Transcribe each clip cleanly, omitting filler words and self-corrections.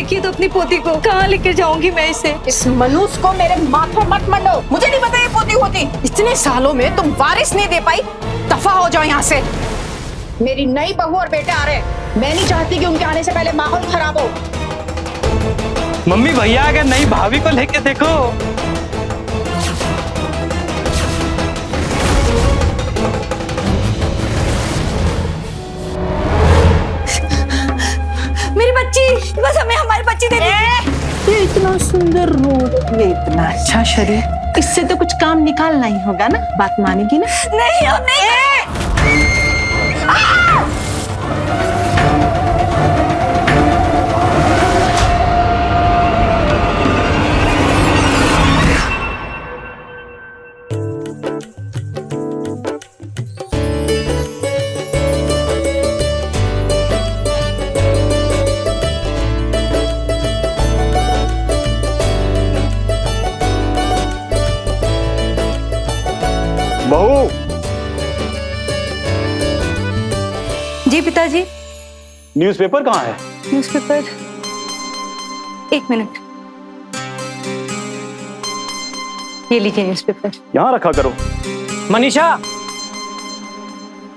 देखिए तो अपनी पोती को कहाँ लेकर जाऊंगी मैं इसे। इस मनुष्य को मेरे माथे मत मंडो। मुझे नहीं पता ये पोती होती। इतने सालों में तुम वारिस नहीं दे पाई, दफा हो जाओ यहाँ से। मेरी नई बहू और बेटे आ रहे हैं, मैं नहीं चाहती कि उनके आने से पहले माहौल खराब हो। मम्मी भैया अगर नई भाभी को लेके देखो। मेरी बच्ची, बस हमें हमारी बच्ची दे दीजिए। ये इतना सुंदर रूप, ये इतना अच्छा शरीर, इससे तो कुछ काम निकालना ही होगा ना। बात मानेगी ना? नहीं हम नहीं। बहू। जी पिताजी। न्यूज़पेपर कहाँ है? न्यूज़पेपर, एक मिनट। ये लीजिए न्यूज़पेपर। यहाँ रखा करो। मनीषा,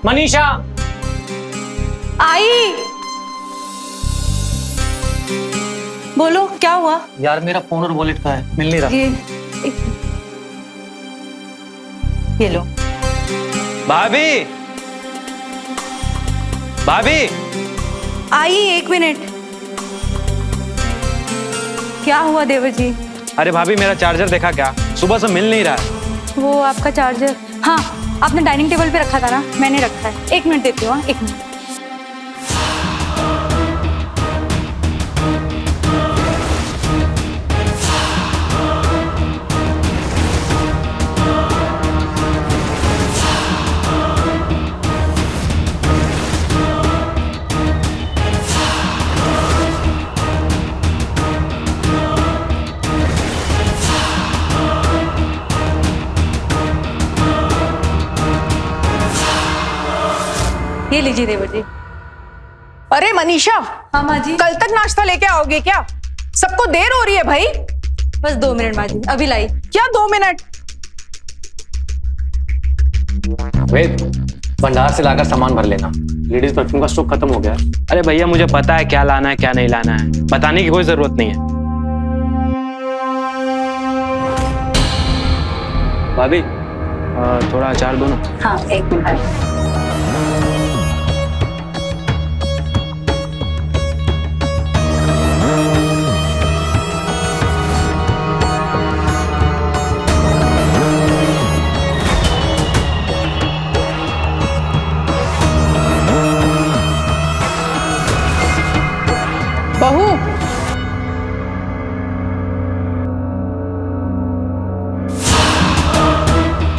मनीषा। आई। बोलो क्या हुआ? यार मेरा फोन और वॉलेट कहाँ है? मिल नहीं रहा। ये लो। भाभी, भाभी। आई, एक मिनट। क्या हुआ देवर जी? अरे भाभी मेरा चार्जर देखा क्या? सुबह से मिल नहीं रहा है। वो आपका चार्जर, हाँ आपने डाइनिंग टेबल पे रखा था ना, मैंने रखा है। एक मिनट देती हूँ। हाँ, एक मिनट। ये लीजिए देवर जी। अरे मनीषा, हाँ माँ जी। कल तक नाश्ता लेके आओगे क्या? सबको देर हो रही है भाई। बस 2 मिनट माँ जी, अभी लाई। क्या 2 मिनट? वेद, भंडार से लाकर सामान भर लेना। लेडीज परफ्यूम का स्टॉक खत्म हो गया है। अरे भैया मुझे पता है क्या लाना है क्या नहीं लाना है, बताने की कोई जरूरत नहीं है। भाभी थोड़ा अचार दो ना। हाँ एक मिनट। बहू,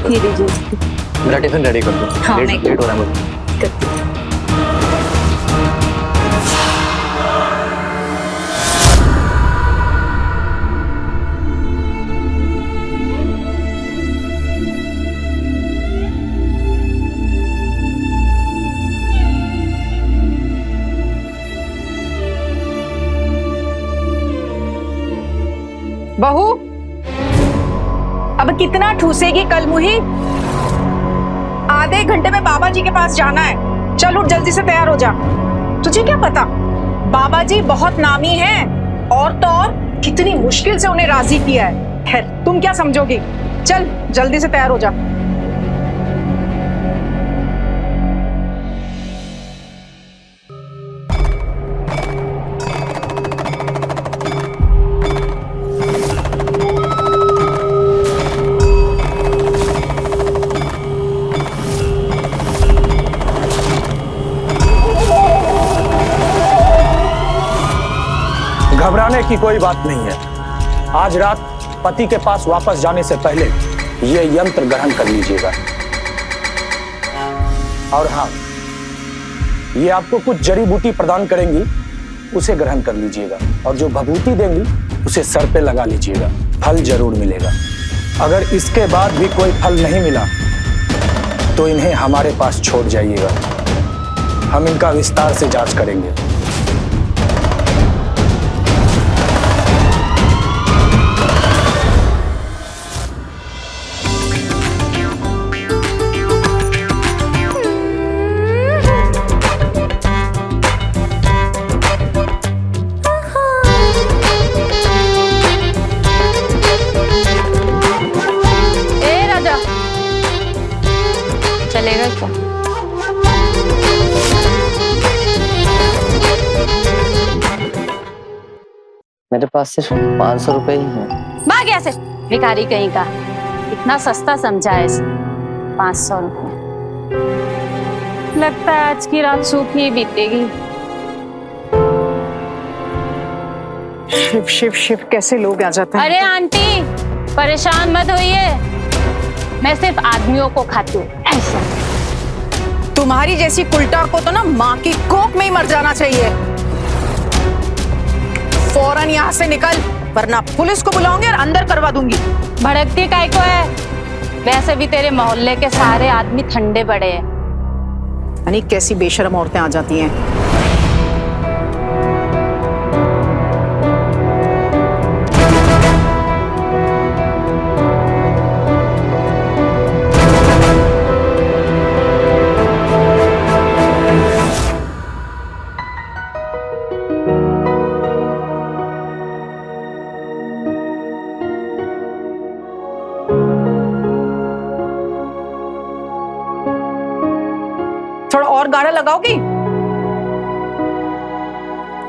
ये लीजिए। मेरा टिफिन रेडी कर दो। हाँ, लेट हो रहा है मुझे। बहू, अब कितना ठूसेगी कल मुही? आधे घंटे में बाबा जी के पास जाना है। चल उठ, जल्दी से तैयार हो जा। तुझे क्या पता, बाबा जी बहुत नामी हैं और तो और कितनी मुश्किल से उन्हें राजी किया है। खैर तुम क्या समझोगी? चल जल्दी से तैयार हो जा। घबराने की कोई बात नहीं है। आज रात पति के पास वापस जाने से पहले ये यंत्र ग्रहण कर लीजिएगा। और हाँ, ये आपको कुछ जड़ी बूटी प्रदान करेंगी, उसे ग्रहण कर लीजिएगा। और जो भभूति देंगी उसे सर पे लगा लीजिएगा, फल जरूर मिलेगा। अगर इसके बाद भी कोई फल नहीं मिला तो इन्हें हमारे पास छोड़ जाइएगा, हम इनका विस्तार से जांच करेंगे। मेरे पास सिर्फ 500 रुपए ही हैं। भाग यहाँ से, भिखारी कहीं का। इतना सस्ता समझा है इसे, 500 रुपए। लगता है आज की रात सूखी बीतेगी। शिव शिव शिव, कैसे लोग आ जाते हैं। अरे आंटी, परेशान मत होइए, मैं सिर्फ आदमियों को खाती हूँ ऐसा। तुम्हारी जैसी कुलटा को तो ना माँ की कोख में ही मर जाना चाहिए। फौरन यहाँ से निकल, वरना पुलिस को बुलाऊंगी और अंदर करवा दूंगी। भड़कती काय को है? वैसे भी तेरे मोहल्ले के सारे आदमी ठंडे पड़े हैं। यानी कैसी बेशर्म औरतें आ जाती हैं। थोड़ा और गाढ़ा लगाओगी?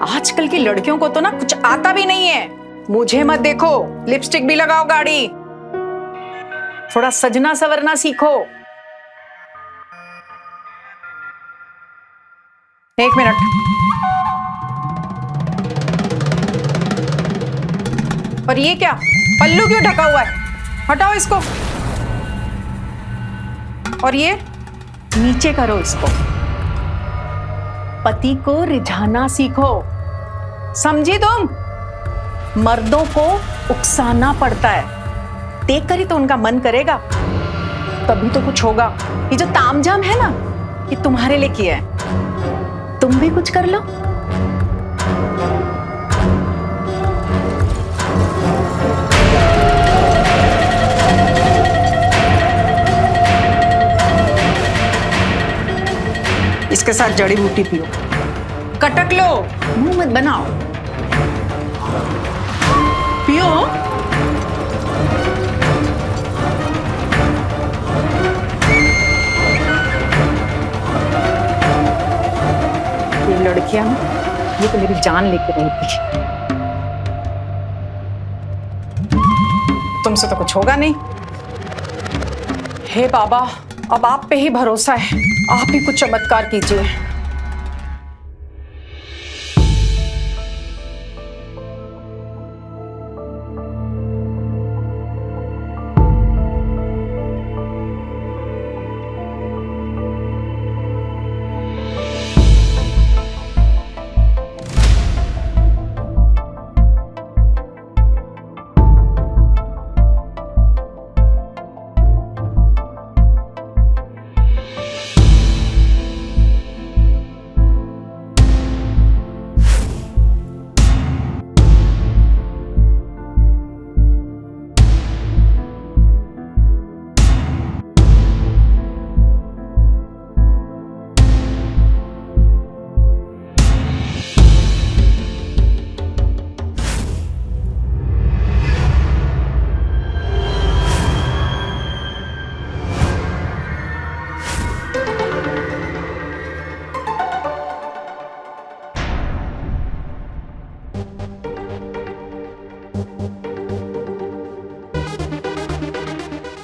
आजकल की लड़कियों को तो ना कुछ आता भी नहीं है। मुझे मत देखो, लिपस्टिक भी लगाओ गाढ़ी। थोड़ा सजना सवरना सीखो। एक मिनट, और ये क्या, पल्लू क्यों ढका हुआ है? हटाओ इसको। और ये नीचे करो इसको। पति को रिझाना सीखो, समझी तुम? मर्दों को उकसाना पड़ता है, देख कर ही तो उनका मन करेगा, तभी तो कुछ होगा। ये जो तामझाम है ना, ये तुम्हारे लिए किया है, तुम भी कुछ कर लो। इसके साथ जड़ी बूटी पियो, कटक लो, मुंह मत बनाओ, पियो। ये लड़कियां, ये तो मेरी जान लेके रहती है। तुमसे तो कुछ होगा नहीं। हे बाबा, अब आप पे ही भरोसा है, आप ही कुछ चमत्कार कीजिए।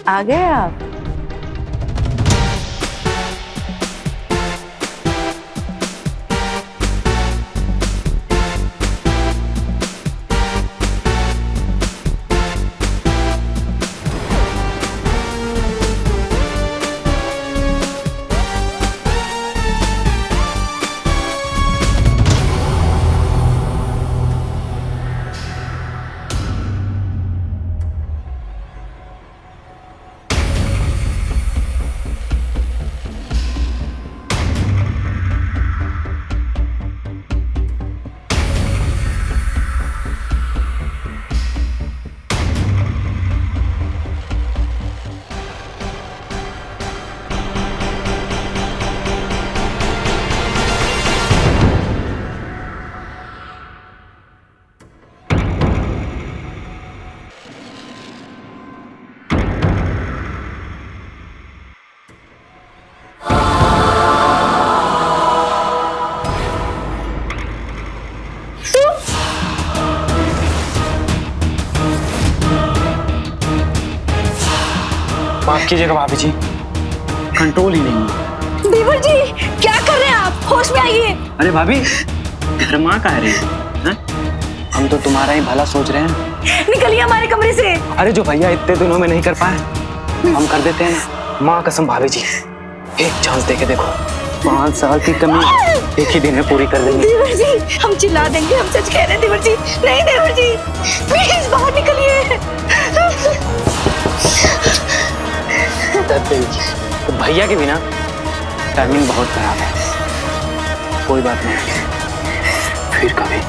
आ गए आप? माफ कीजिएगा भाभी जी, कंट्रोल ही नहीं है। देवर जी क्या कर रहे हैं आप? होश में आइए। अरे भाभी, घर माँ कह रही है? हम तो तुम्हारा ही भला सोच रहे हैं। निकलिए हमारे कमरे से। अरे जो भैया इतने दिनों में नहीं कर पाए, हम कर देते हैं। माँ कसम भाभी जी, एक चांस दे के देखो, 5 साल की कमी एक ही दिन में पूरी कर देंगे। देवर जी हम चिल्ला देंगे, हम सच कह रहे हैं देवर जी। नहीं देवर जी प्लीज बाहर निकलिए। तो भैया के बिना टाइमिंग बहुत खराब है। कोई बात नहीं, फिर कभी।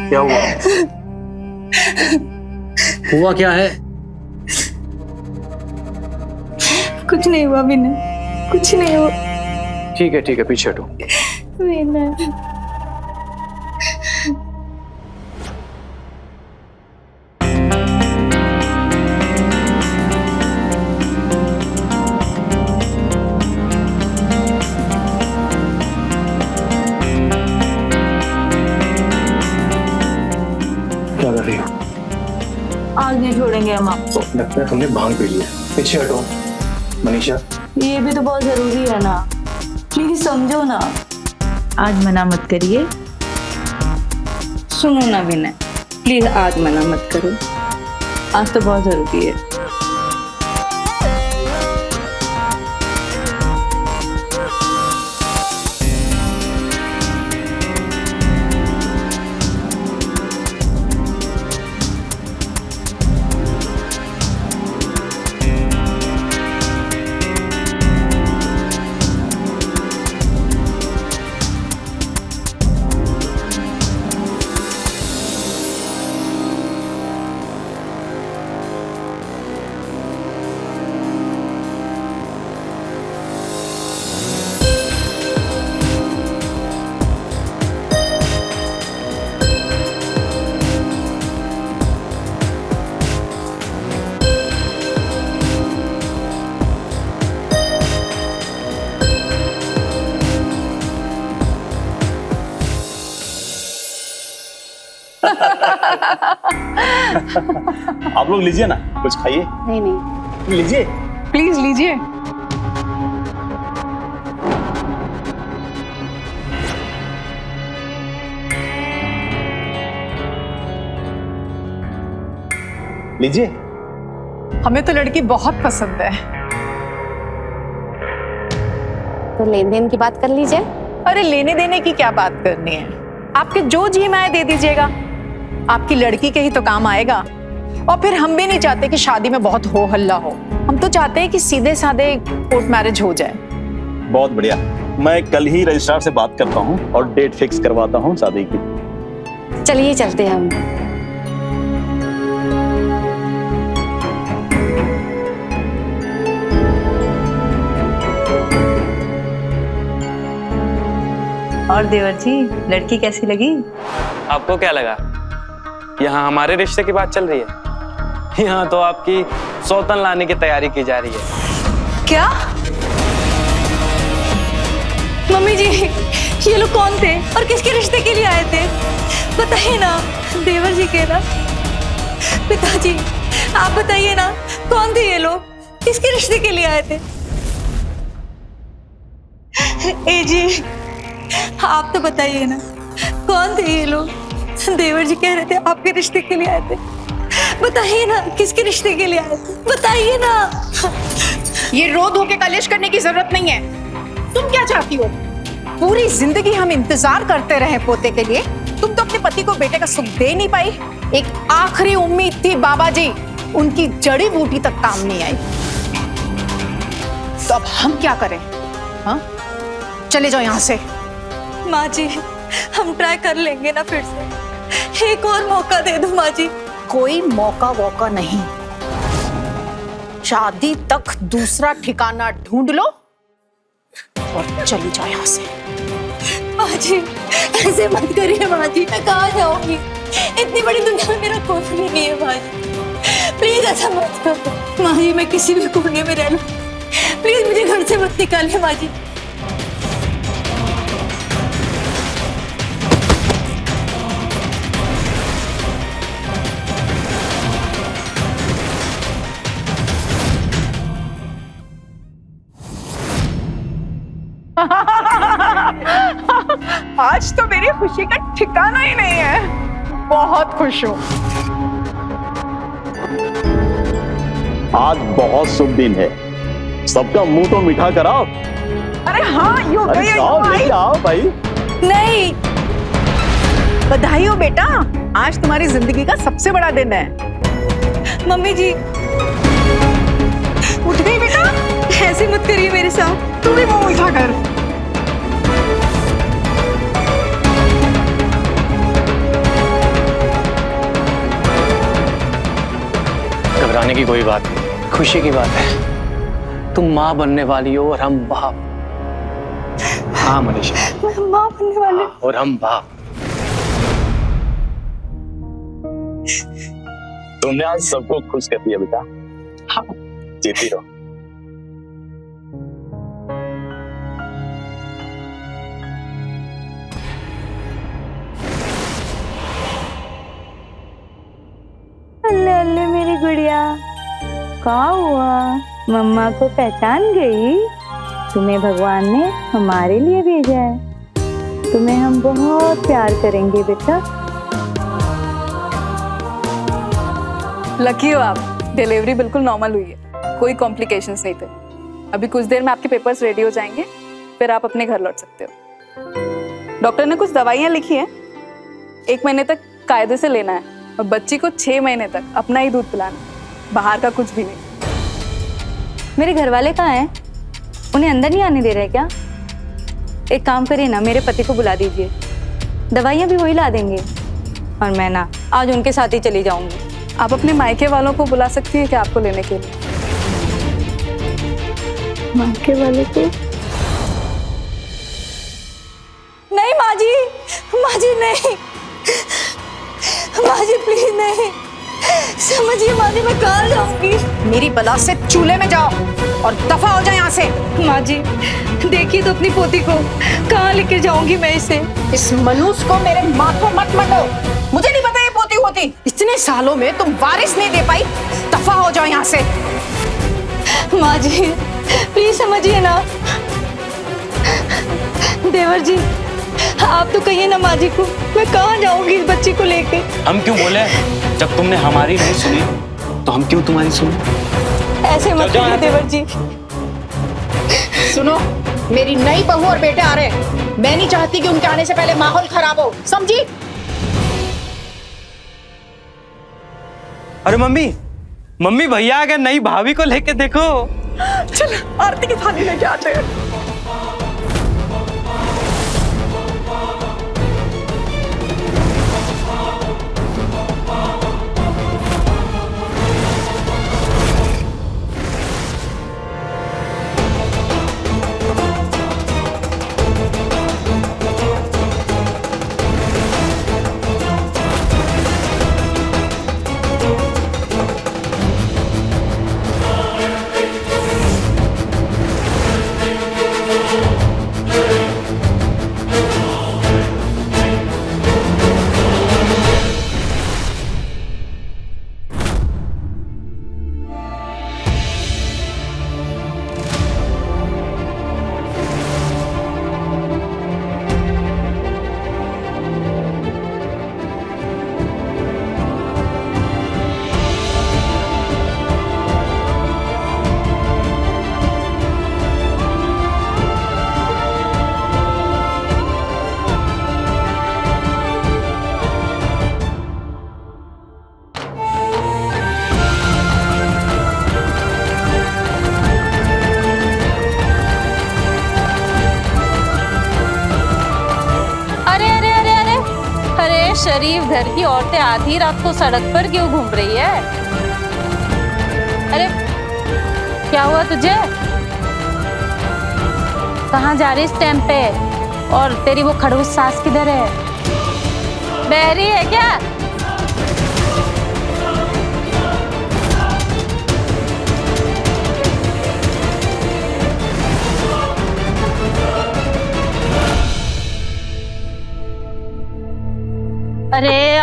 क्या हुआ? हुआ क्या है? कुछ नहीं हुआ विनय, कुछ नहीं हुआ। ठीक है पीछे हटो। विनय क्या कर रही हो? आज नहीं छोड़ेंगे हम आपको। लगता है तुमने भांग पी लिया। पीछे हटो। मनीषा, ये भी तो बहुत जरूरी है ना, प्लीज समझो ना। आज मना मत करिए। सुनो ना विनय, प्लीज आज मना मत करो। आज तो बहुत जरूरी है। आप लोग लीजिए ना, कुछ खाइए। नहीं लीजिए। प्लीज लीजिए। लीजिए। हमें तो लड़की बहुत पसंद है। तो लेन देन की बात कर लीजिए। अरे लेने देने की क्या बात करनी है, आपके जो जी में आए दे दीजिएगा। आपकी लड़की के ही तो काम आएगा। और फिर हम भी नहीं चाहते कि शादी में बहुत हो हल्ला हो। हम तो चाहते हैं कि सीधे साधे कोर्ट मैरिज हो जाए। बहुत बढ़िया, मैं कल ही रजिस्ट्रार से बात करता हूँ और डेट फिक्स करवाता हूँ शादी की। चलिए चलते हैं हम। और देवर जी, लड़की कैसी लगी? आपको क्या लगा यहाँ हमारे रिश्ते की बात चल रही है? यहाँ तो आपकी सौतन लाने की तैयारी की जा रही है। क्या? मम्मी जी ये लोग कौन थे और किसके रिश्ते के लिए आए थे? बताइए ना। देवर जी के ना? पिताजी आप बताइए ना, कौन थे ये लोग, किसके रिश्ते के लिए आए थे? ए जी आप तो बताइए ना, कौन थे ये लोग? देवर जी कह रहे थे आपके रिश्ते के लिए आए थे। बताइए ना किसके रिश्ते के लिए आए थे, बताइए ना। ये रो धो के कलेश करने की जरूरत नहीं है। तुम क्या चाहती हो? पूरी जिंदगी हम इंतजार करते रहे पोते के लिए, तुम तो अपने पति को बेटे का सुख दे नहीं पाई। एक आखिरी उम्मीद थी बाबा जी, उनकी जड़ी बूटी तक काम नहीं आई। तो अब हम क्या करें? हाँ चले जाओ यहाँ से। माँ जी हम ट्राई कर लेंगे ना फिर से, एक और मौका दे दो माँ जी। कोई मौका वौका नहीं, शादी तक दूसरा ठिकाना ढूंढ लो और चली जाओ यहाँ से। माँ जी ऐसे मत करिए माँ जी, मैं कहाँ जाऊंगी? इतनी बड़ी दुनिया में मेरा कोई नहीं है माँ जी, प्लीज ऐसा मत करो। माँ जी मैं किसी भी कोने में रह लूं, प्लीज मुझे घर से मत निकालिए माँ जी। आज तो मेरी खुशी का ठिकाना ही नहीं है। बहुत खुश हूँ। आज बहुत शुभ दिन है, सबका मुंह तो मीठा कराओ। अरे हाँ, यू अरे जाओ लेके आओ भाई। नहीं, बधाई हो बेटा, आज तुम्हारी जिंदगी का सबसे बड़ा दिन है। मम्मी जी उठ गई बेटा? ऐसे मत करिए मेरे साथ। तू भी मुंह मीठा कर। घबराने की कोई बात नहीं, खुशी की बात है। तुम माँ बनने वाली हो और हम बाप। हाँ मनीषा, मैं माँ बनने वाली हूँ। और हम बाप। तुमने आज सबको खुश कर दिया बेटा। हाँ। जीती रहो। अल्ले अल्ले मेरी गुड़िया, कहाँ हुआ? मम्मा को पहचान गई? तुम्हें भगवान ने हमारे लिए भेजा है। तुम्हें हम बहुत प्यार करेंगे बेटा। लकी हो आप, डिलीवरी बिल्कुल नॉर्मल हुई है, कोई कॉम्प्लिकेशंस नहीं थे। अभी कुछ देर में आपके पेपर्स रेडी हो जाएंगे, फिर आप अपने घर लौट सकते हो। डॉक्टर ने कुछ दवाइयाँ लिखी हैं, 1 महीने तक कायदे से लेना है और बच्ची को 6 महीने तक अपना ही दूध पिलाना, बाहर का कुछ भी नहीं। मेरे घर वाले कहाँ हैं? उन्हें अंदर नहीं आने दे रहे क्या? एक काम करिए ना, मेरे पति को बुला दीजिए, दवाइयाँ भी वही ला देंगे और मैं ना आज उनके साथ ही चली जाऊंगी। आप अपने मायके वालों को बुला सकती है क्या आपको लेने के लिए? मायके वाले को? नहीं माँ जी नहीं, माँ जी प्लीज नहीं। समझिए माँ जी, मैं कहाँ जाऊंगी? मेरी बला से चूल्हे में जाओ और दफा हो जाए यहाँ से। माँ जी देखिए तो अपनी पोती को, कहाँ लेकर जाऊंगी मैं इसे? इस मनुष्य को मेरे माथों मत मरो। मुझे नहीं पता ये पोती होती। इतने सालों में तुम वारिस नहीं दे पाई, दफा हो जाओ यहाँ से। माँ जी प्लीज समझिए ना। देवर जी आप तो कहिए ना माँ जी को, मैं कहाँ जाऊंगी इस बच्ची को लेके? हम क्यों बोले? जब तुमने हमारी नहीं सुनी तो हम क्यों तुम्हारी सुने? ऐसे मत कहिए देवर जी। सुनो, मेरी नई बहू और बेटे आ रहे हैं। मैं नहीं चाहती कि उनके आने से पहले माहौल खराब हो, समझी? अरे मम्मी भैया आ गए, नई भाभी को लेके देखो। चल आरती की थाली लेके आते हैं। शरीफ घर की औरतें आधी रात को सड़क पर क्यों घूम रही है? अरे क्या हुआ तुझे? कहाँ जा रही इस टाइम पे? और तेरी वो खड़ूस सास किधर है? बहरी है क्या?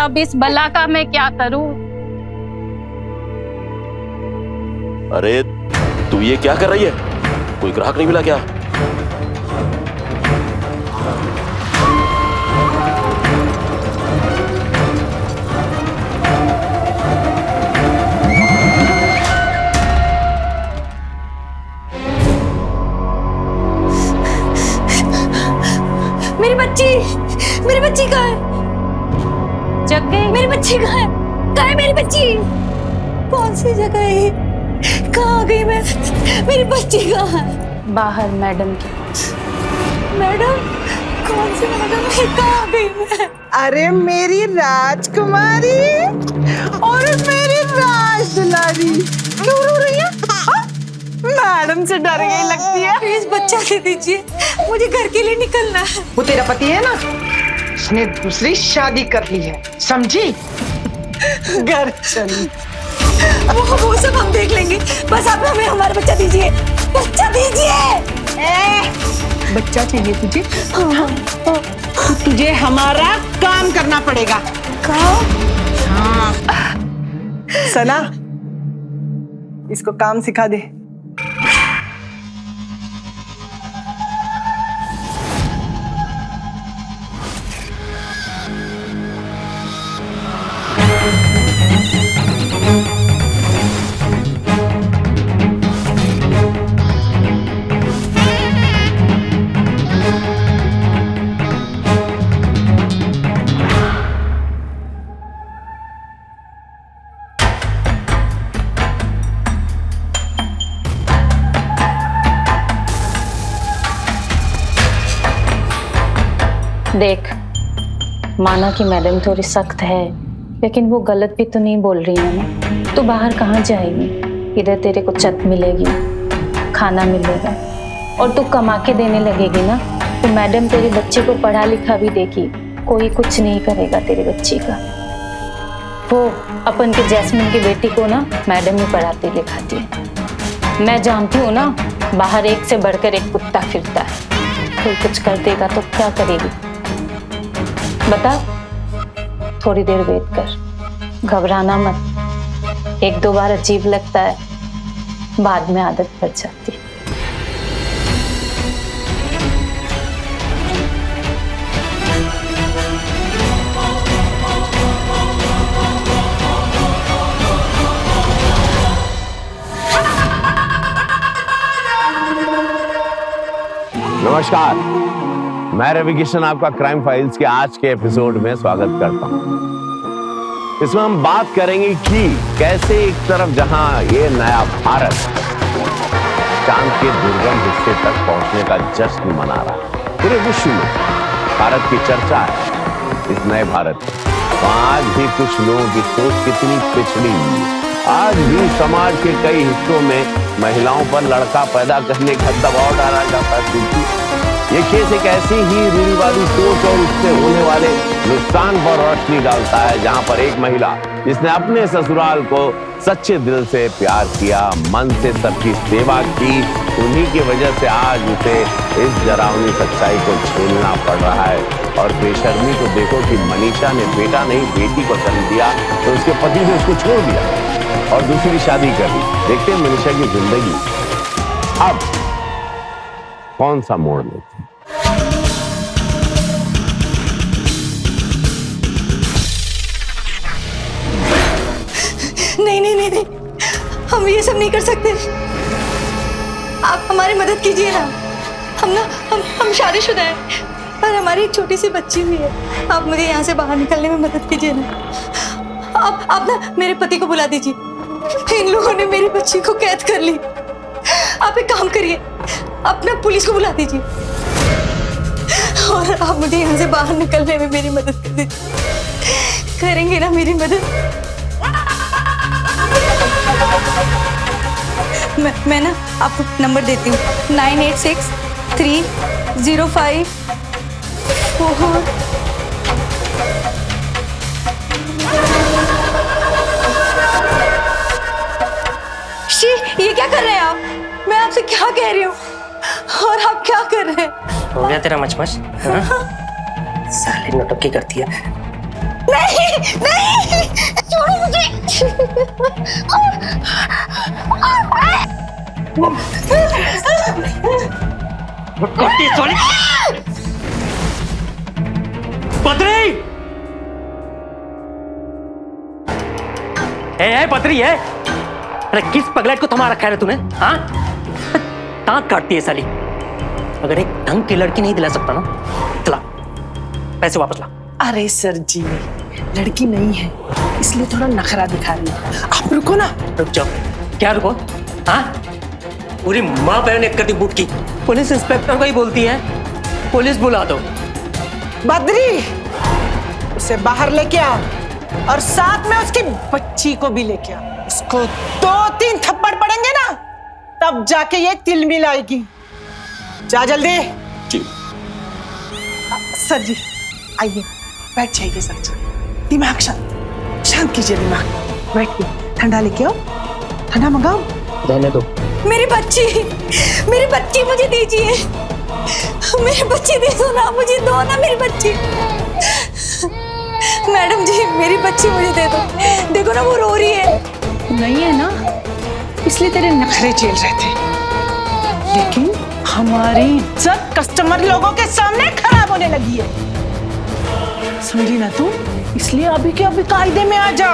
अब इस बला का मैं क्या करूं? अरे तू ये क्या कर रही है? कोई ग्राहक नहीं मिला क्या? मेरी बच्ची कहाँ है? जग गई? मेरी बच्ची कहाँ है? कहाँ है मेरी बच्ची? कौन सी जगह है ये? कहाँ आ गई मैं? मेरी बच्ची कहाँ है? बाहर मैडम के पास। मैडम? कौन सी मैडम है? कहाँ आ गई मैं? अरे मेरी राजकुमारी और मेरी राजदुलारी, क्यों रो रही है? मैडम से डर गई लगती है। प्लीज बच्चा दे दीजिए, मुझे घर के लिए निकलना है। वो तेरा पति है ना, उसने दूसरी शादी कर ली है, समझी? घर चली। वो सब हम देख लेंगे, बस आप हमें हमारा बच्चा दीजिए। बच्चा दीजिए। बच्चा चाहिए तुझे? हाँ। तो तुझे हमारा काम करना पड़ेगा। काम? हाँ। सना, इसको काम सिखा दे। देख, माना कि मैडम थोड़ी सख्त है, लेकिन वो गलत भी तो नहीं बोल रही है ना। तो बाहर कहाँ जाएगी? इधर तेरे को छत मिलेगी, खाना मिलेगा और तू कमा के देने लगेगी ना, तो मैडम तेरे बच्चे को पढ़ा लिखा भी देगी। कोई कुछ नहीं करेगा तेरे बच्चे का। वो अपन के जैस्मिन की बेटी को ना मैडम ही पढ़ाती लिखाती है। मैं जानती हूँ ना, बाहर एक से बढ़कर एक कुत्ता फिरता है। कोई कुछ कर देगा तो क्या करेगी बता? थोड़ी देर वेट कर, घबराना मत। एक दो बार अजीब लगता है, बाद में आदत पड़ जाती है। नमस्कार, मैं रवि किशन आपका क्राइम फाइल्स के आज के एपिसोड में स्वागत करता हूं। इसमें हम बात करेंगे कि कैसे एक तरफ जहां ये नया भारत चांद के दुर्गम हिस्से तक पहुंचने का जश्न मना रहा है, पूरे विश्व में भारत की चर्चा है इस नए भारत में, तो आज भी कुछ लोगों की सोच कितनी पिछड़ी हुई है। आज भी समाज के कई हिस्सों में महिलाओं पर लड़का पैदा करने का दबाव डाला जाता है। ये केस एक ऐसी ही रूढ़िवादी सोच और उससे होने वाले नुकसान पर रोशनी डालता है, जहां पर एक महिला जिसने अपने ससुराल को सच्चे दिल से प्यार किया, मन से सबकी सेवा की, उन्हीं की वजह से आज उसे इस डरावनी सच्चाई को झेलना पड़ रहा है। और बेशर्मी तो देखो कि मनीषा ने बेटा नहीं बेटी को जन्म दिया, तो उसके पति ने उसको छोड़ दिया और दूसरी शादी कर दी। देखते हैं मनीषा की जिंदगी अब कौन सा मोड़ लेती है। नहीं, हम ये सब नहीं कर सकते। आप हमारी मदद कीजिए ना। हम शादीशुदा हैं और हमारी एक छोटी सी बच्ची भी है। आप मुझे यहाँ से बाहर निकलने में मदद कीजिए ना। आप ना मेरे पति को बुला दीजिए। इन लोगों ने मेरी बच्ची को कैद कर ली। आप एक काम करिए, अपना पुलिस को बुला दीजिए और आप मुझे यहाँ से बाहर निकलने में मेरी मदद कर दीजिए। करेंगे ना मेरी मदद? मैं ना आपको नंबर देती हूँ, 986305 4। ये क्या कर रहे हैं आप? मैं आपसे क्या कह रही हूँ और आप क्या कर रहे हैं? हो गया तेरा मचमच? साले नौटंकी करती है। नहीं नहीं, छोड़ो मुझे। पत्री है पत्री है। अरे किस पगलेट को थमा रखा है तूने? हाँ, दांत काटती है साली। अगर एक ढंग की लड़की नहीं दिला सकता ना, चला पैसे वापस ला। अरे सर जी, लड़की नहीं है इसलिए थोड़ा नखरा दिखा रही है। आप रुको ना। रुक जाओ। क्या रुको? हाँ, पूरी माँ बहन एक कर दी बूट की। पुलिस इंस्पेक्टर को ही बोलती है पुलिस बुला दो। बद्री, उसे बाहर लेके आओ और साथ में उसकी बच्ची को भी लेके आओ। उसको 2-3 थप्पड़ पड़ेंगे ना, तब जाके ये तिल मिलाएगी। जा जल्दी। जी। सर जी आइए, बैठ जाइए सर जी। दिमाग शांत शांत कीजिए दिमाग। बैठिए, ठंडा लेके आओ, ठंडा मंगाओ। रहने दो। मेरी बच्ची मुझे दीजिए। मेरी बच्ची दे दो ना, मुझे दो ना मेरी बच्ची। मैडम जी मेरी बच्ची मुझे दे दो। देखो ना वो रो रही है। नहीं है ना, इसलिए तेरे नखरे झेल रहे थे। लेकिन हमारी इज्जत कस्टमर लोगों के सामने खराब होने लगी है, समझी ना तू? इसलिए अभी के अभी कायदे में आ जा,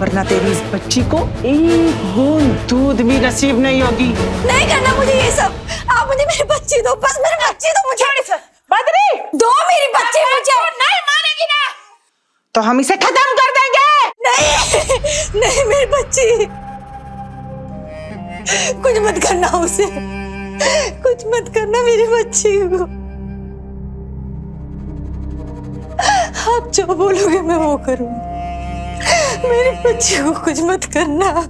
वरना तेरी इस बच्ची को एक बूंद दूध भी नसीब नहीं होगी। नहीं करना मुझे ये सब। आप मुझे मेरी बच्ची दो, बस मेरी बच्ची दो मुझे। बद्री, दो मेरी बच्ची मुझे। नहीं मानेगी ना तो हम इसे खत्म कर देंगे। नहीं नहीं मेरी बच्ची, कुछ मत करना उसे, कुछ मत करना मेरी बच्ची को। आप जो बोलोगे मैं वो करूंगी। मेरी बच्ची को कुछ मत करना।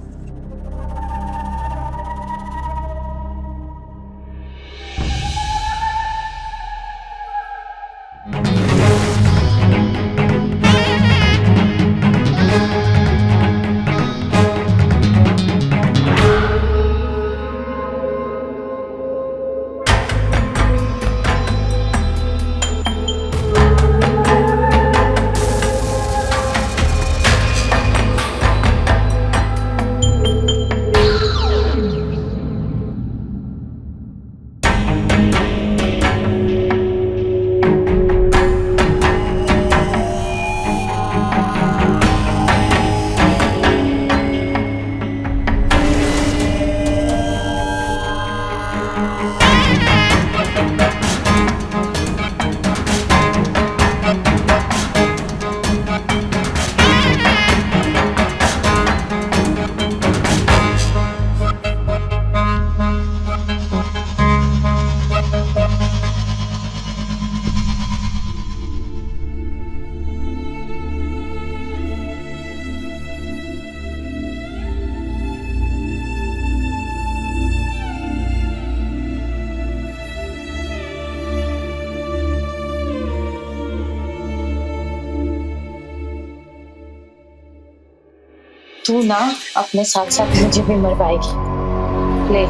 तू ना अपने साथ साथ मुझे भी मरवाएगी। ले,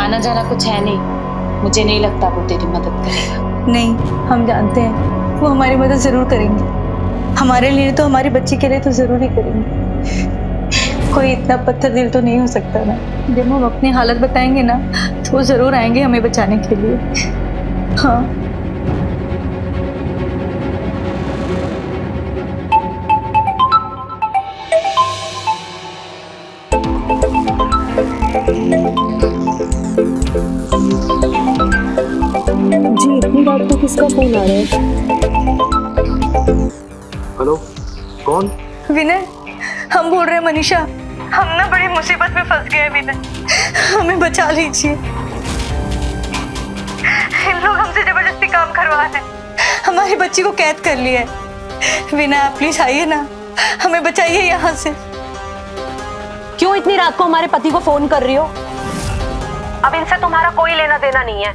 आना जाना कुछ है नहीं, मुझे नहीं लगता वो तेरी मदद करेगा। नहीं, हम जानते हैं वो हमारी मदद जरूर करेंगे। हमारे लिए तो, हमारी बच्ची के लिए तो जरूर ही करेंगे। कोई इतना पत्थर दिल तो नहीं हो सकता ना। जब हम अपनी हालत बताएंगे ना तो वो जरूर आएंगे हमें बचाने के लिए। हाँ जी, इतनी बात तो किसका फोन आ रहा है? हेलो, कौन? विनय, हम बोल रहे हैं मनीषा। हम ना बड़ी मुसीबत में फंस गए हैं विनय, हमें बचा लीजिए। इन लोग हमसे जबरदस्ती काम करवा रहे हैं, हमारी बच्ची को कैद कर लिया है। विनय आप प्लीज आइए ना, हमें बचाइए यहाँ से। क्यों इतनी रात को हमारे पति को फोन कर रही हो? अब इनसे तुम्हारा कोई लेना देना नहीं है।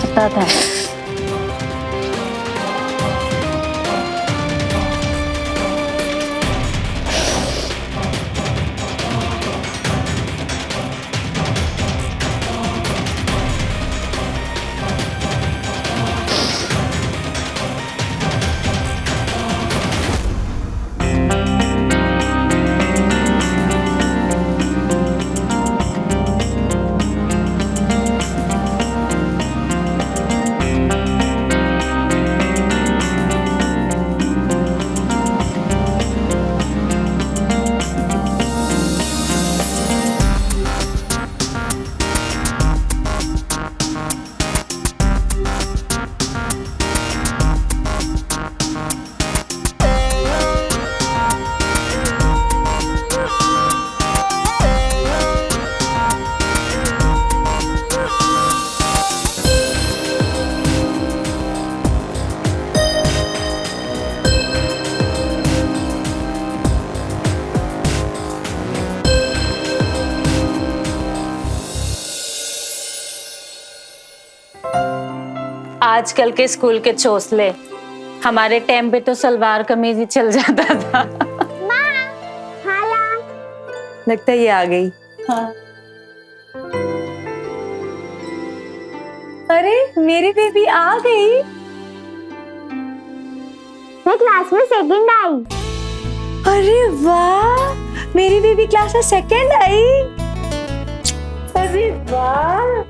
पता था। आजकल के स्कूल के चोसले, हमारे टाइम पे तो सलवार कमीज ही चल जाता था। लगता है ये आ गई। हाँ। अरे मेरी बेबी आ गई। मैं क्लास में सेकंड आई। अरे वाह, मेरी बेबी क्लास में सेकंड आई। अरे वाह,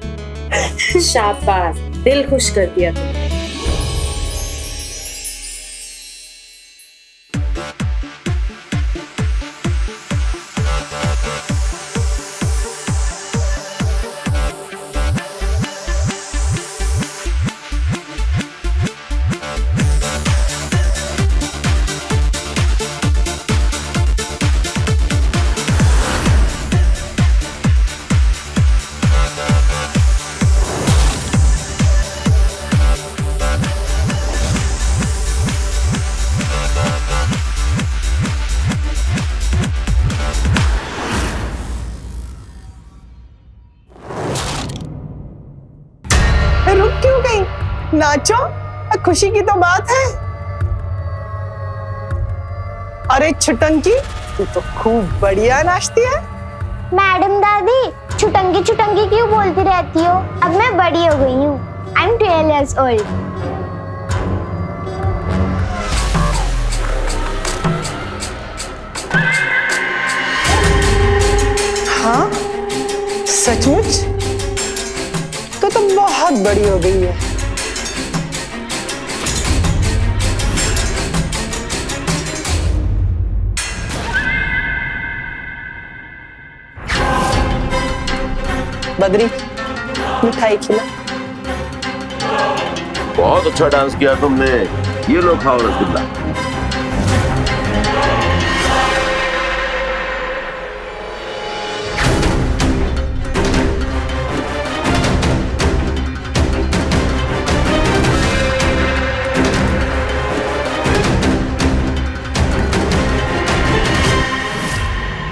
शाबाश, दिल खुश कर दिया तुमने। रुक क्यों गई? नाचो, खुशी की तो बात है। अरे छुटंकी, तू तो खूब बढ़िया नाचती है। मैडम दादी, छुटंकी छुटंकी क्यों बोलती रहती हो? अब मैं बड़ी हो गई हूँ। I'm 12 years old. हाँ, सचमुच? तो तुम बहुत बड़ी हो गई है। बद्री, मिठाई खिला। बहुत अच्छा डांस किया तुमने। ये लो खाओ रसगुल्ला।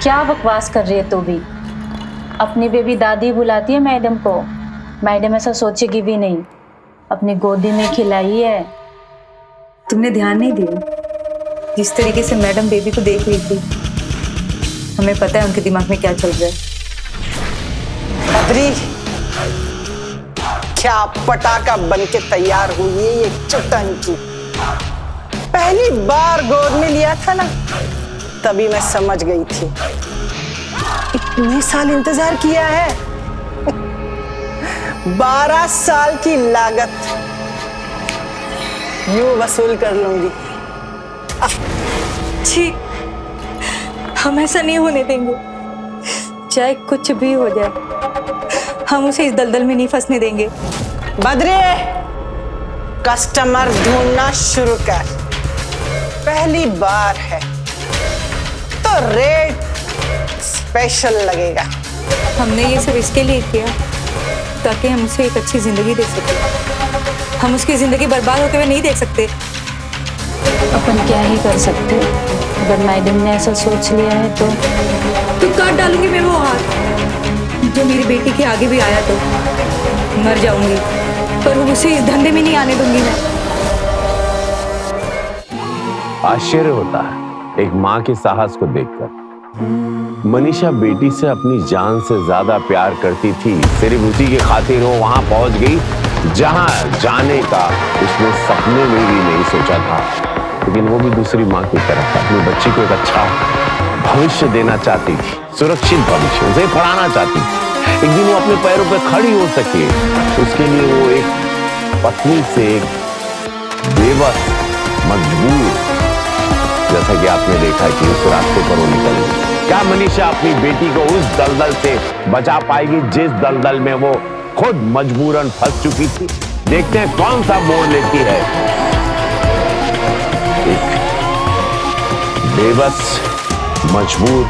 क्या बकवास कर रही है तू भी? अपनी बेबी दादी बुलाती है मैडम को। मैडम ऐसा सोचेगी भी नहीं, अपनी गोदी में खिलाई है। तुमने ध्यान नहीं दिया जिस तरीके से मैडम बेबी को देख रही थी? हमें पता है उनके दिमाग में क्या चल रहा है। बद्री, क्या पटाखा बन के तैयार हुई है ये चुटंकी। पहली बार गोद में लिया था ना, तभी मैं समझ गई थी। इतने साल इंतजार किया है। 12 साल की लागत यूं वसूल कर लूंगी। छी, हम ऐसा नहीं होने देंगे। चाहे कुछ भी हो जाए, हम उसे इस दलदल में नहीं फंसने देंगे। बद्रे, कस्टमर ढूंढना शुरू कर। पहली बार है तो रेट स्पेशल लगेगा। हमने ये सब इसके लिए किया ताकि हम उसे एक अच्छी जिंदगी दे सकें। हम उसकी जिंदगी बर्बाद होते हुए नहीं देख सकते। अपन क्या ही कर सकते? अगर मैडम ने ऐसा सोच लिया है तो काट डालूंगी मैं वो हाथ जो मेरी बेटी के आगे भी आया तो मर जाऊंगी, पर उसे इस धंधे में नहीं आने दूंगी मैं। आश्चर्य होता है एक माँ के साहस को देखकर। मनीषा बेटी से अपनी जान से ज्यादा प्यार करती थी। सिर्फ उसी के खातिर वो वहां पहुंच गई जहां जाने का उसने सपने में भी नहीं सोचा था। लेकिन वो भी दूसरी माँ की तरह अपनी बच्ची को एक अच्छा भविष्य देना चाहती थी, सुरक्षित भविष्य उसे पढ़ाना चाहती थी। एक दिन वो अपने पैरों पर खड़ी हो सके, उसके लिए वो एक पत्नी से एक बेबस, मजबूर, जैसा कि आपने देखा कि उस रास्ते पर वो निकल गई। क्या मनीषा अपनी बेटी को उस दलदल से बचा पाएगी जिस दलदल में वो खुद मजबूरन फंस चुकी थी? देखते हैं कौन सा मोड़ लेती है एक बेबस मजबूर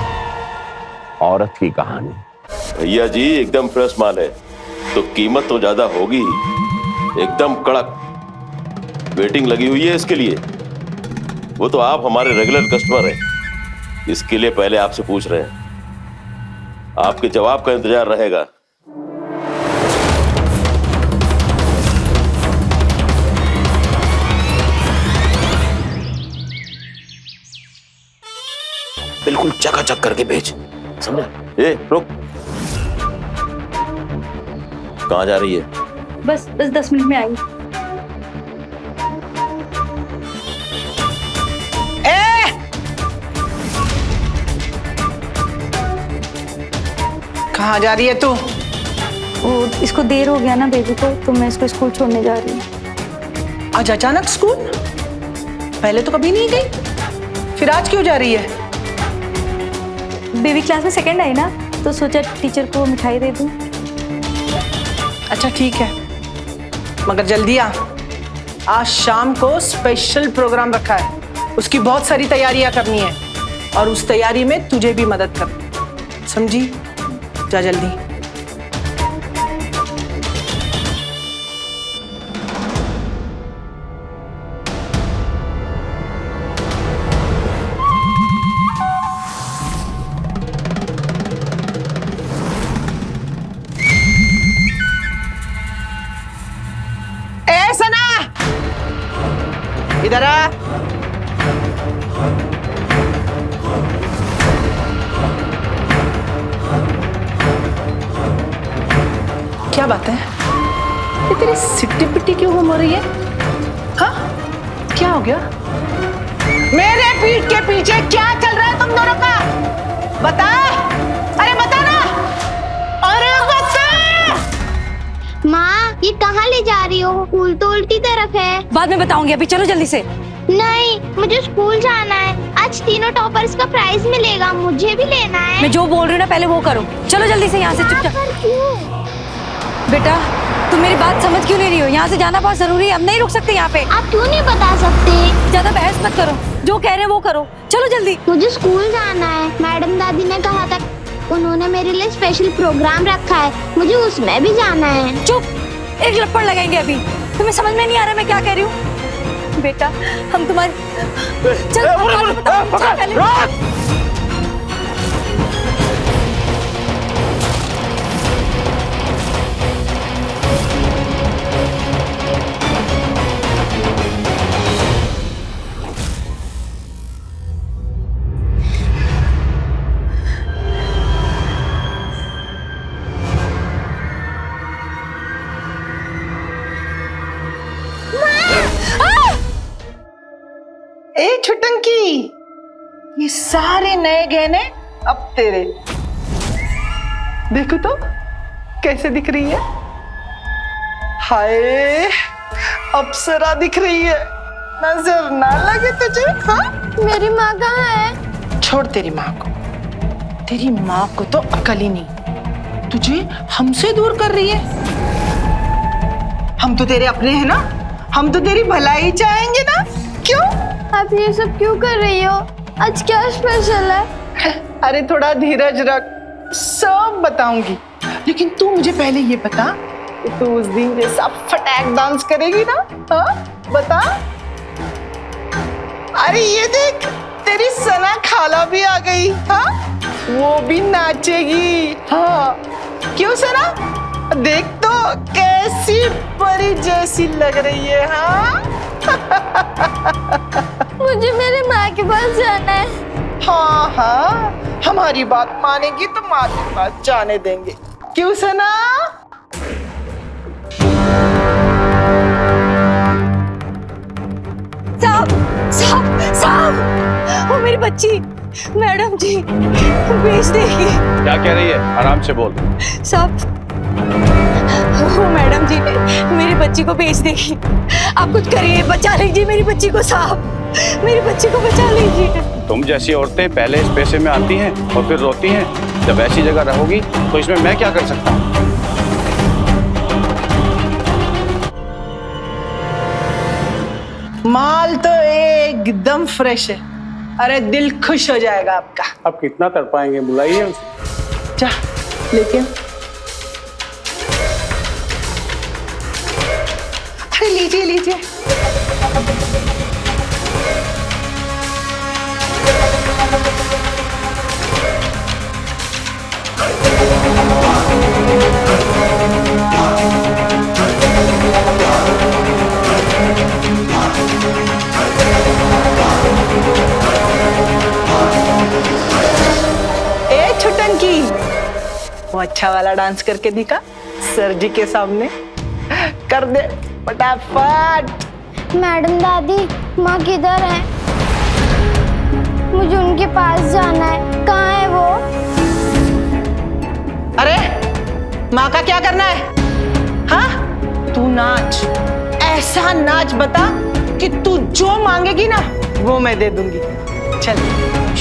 औरत की कहानी। भैया जी एकदम फ्रेश माल है तो कीमत तो ज्यादा होगी, एकदम कड़क। वेटिंग लगी हुई है इसके लिए। वो तो आप हमारे रेगुलर कस्टमर हैं, इसके लिए पहले आपसे पूछ रहे हैं। आपके जवाब का इंतजार रहेगा। बिल्कुल चकाचक करके भेज, समझा? ए रुक, कहाँ जा रही है? बस 10 मिनट में आई। कहाँ जा रही है तू? वो इसको देर हो गया ना बेबी को, तो मैं इसको स्कूल छोड़ने जा रही हूँ। आज अचानक स्कूल? पहले तो कभी नहीं गई, फिर आज क्यों जा रही है? बेबी क्लास में सेकंड आई ना, तो सोचा टीचर को मिठाई दे दूँ। अच्छा ठीक है, मगर जल्दी आ। आज शाम को स्पेशल प्रोग्राम रखा है, उसकी बहुत सारी तैयारियां करनी है और उस तैयारी में तुझे भी मदद कर, समझी? जा जल्दी। ए सना, इधर आ। क्या बात है? ये तेरी सिट्टी पिट्टी क्यों घूम रही है? हाँ, क्या हो गया? मेरे पीठ के पीछे क्या चल रहा है तुम दोनों का? बता, अरे बता ना, अरे बता। माँ, ये कहाँ ले जा रही हो? स्कूल तो उल्टी तरफ है। बाद में बताऊंगी, अभी चलो जल्दी से। नहीं, मुझे स्कूल जाना है। आज तीनों टॉपर्स का प्राइज मिलेगा, मुझे भी लेना है। मैं जो बोल रही हूँ ना पहले वो करो। चलो जल्दी से यहाँ से, चुपचाप। पर क्यों? बेटा तुम मेरी बात समझ क्यों नहीं रही हो? यहाँ से जाना बहुत जरूरी है, हम नहीं रुक सकते यहाँ पे। आप क्यों नहीं बता सकते? ज्यादा बहस मत करो, जो कह रहे हैं वो करो। चलो जल्दी। मुझे स्कूल जाना है। मैडम दादी ने कहा था, उन्होंने मेरे लिए स्पेशल प्रोग्राम रखा है, मुझे उसमें भी जाना है। चुप, एक लपड़ लगाएंगे अभी। तुम्हें समझ में नहीं आ रहा मैं क्या कह रही हूँ? बेटा हम तुम्हारी ए छुटंकी, ये सारे नए गहने अब तेरे। देखो तो कैसे दिख रही है? हाय, अप्सरा दिख रही है। नजर ना लगे तुझे? हाँ, मेरी माँ कहाँ है? छोड़ तेरी माँ को। तेरी माँ को तो अकल ही नहीं, तुझे हमसे दूर कर रही है। हम तो तेरे अपने हैं ना, हम तो तेरी भलाई चाहेंगे ना। क्यों? आप ये सब क्यों कर रही हो? आज क्या स्पेशल है? अरे थोड़ा धीरज रख, सब बताऊंगी। लेकिन तू मुझे पहले ये बता कि तू उस दिन जैसा फटाक डांस करेगी ना? हाँ बता। अरे ये देख, तेरी सना खाला भी आ गई। हाँ, वो भी नाचेगी। हाँ, क्यों सना? देख तो कैसी परी जैसी लग रही है। हाँ मुझे मेरे माँ के पास जाना है। हाँ हाँ, हमारी बात मानेगी तो माँ के पास जाने देंगे। क्यों सना? साहब साहब साहब, वो मेरी बच्ची मैडम जी बेच देगी। क्या कह रही है? आराम से बोल। साहब वो मैडम जी मेरी बच्ची को बेच देगी। आप कुछ करिए, बचा लीजिए मेरी बच्ची को। साहब मेरी बच्ची को बचा लीजिए। तुम जैसी औरतें पहले इस पैसे में आती हैं और फिर रोती हैं। जब ऐसी जगह रहोगी तो इसमें मैं क्या कर सकता हूँ? माल तो एकदम फ्रेश है। अरे दिल खुश हो जाएगा आपका। अब कितना कर पाएंगे? बुलाइए उसे। जा लेकिन अरे लीजिए लीजिए। वो अच्छा वाला डांस करके दिखा सर जी के सामने। कर दे फटाफट। मैडम दादी, माँ किधर है? मुझे उनके पास जाना है। कहाँ है वो? अरे माँ का क्या करना है? हाँ, तू नाच, ऐसा नाच बता कि तू जो मांगेगी ना वो मैं दे दूंगी। चल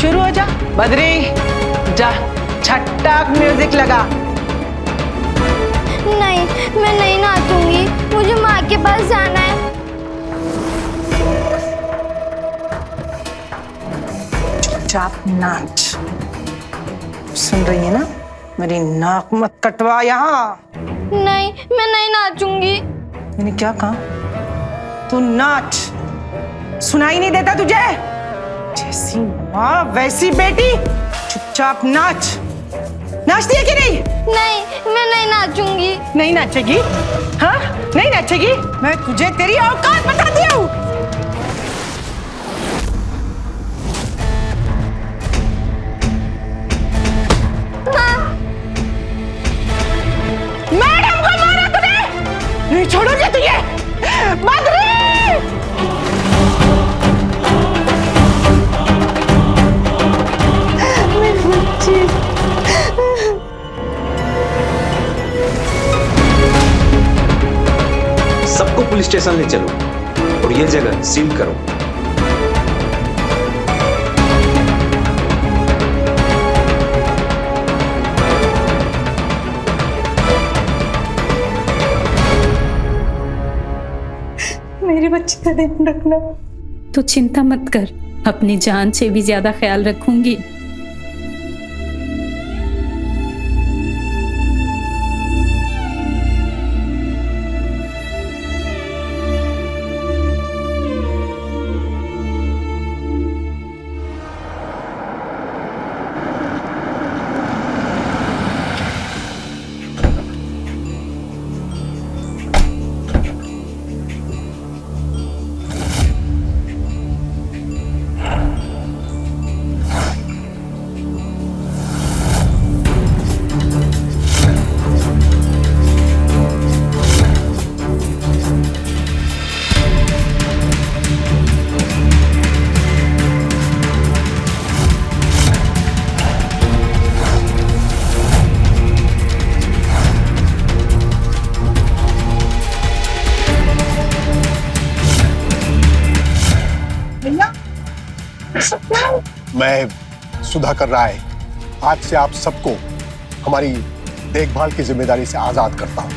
शुरू हो जा। बद्री जा, छट्टाक म्यूजिक लगा। नहीं, मैं नहीं नाचूंगी। मुझे माँ के पास जाना है। चुपचाप नाच। सुन रही है ना? मेरी नाक मत कटवा यहाँ। नहीं, मैं नहीं नाचूंगी। मैंने क्या कहा? तू नाच। सुनाई नहीं देता तुझे? जैसी माँ वैसी बेटी। चुपचाप नाच। नाचती है कि नहीं? नहीं, मैं नहीं नाचूंगी। नहीं नाचेगी? हाँ, नहीं नाचेगी? मैं तुझे तेरी औकात बताती हूँ। मैडम को मारा तूने? नहीं छोड़ोगे तुझे। बद्री! सबको पुलिस स्टेशन ले चलो और ये जगह सील करो। मेरे बच्चे का ध्यान रखना। तो चिंता मत कर, अपनी जान से भी ज्यादा ख्याल रखूंगी। मैं सुधाकर राय आज से आप सबको हमारी देखभाल की जिम्मेदारी से आजाद करता हूं।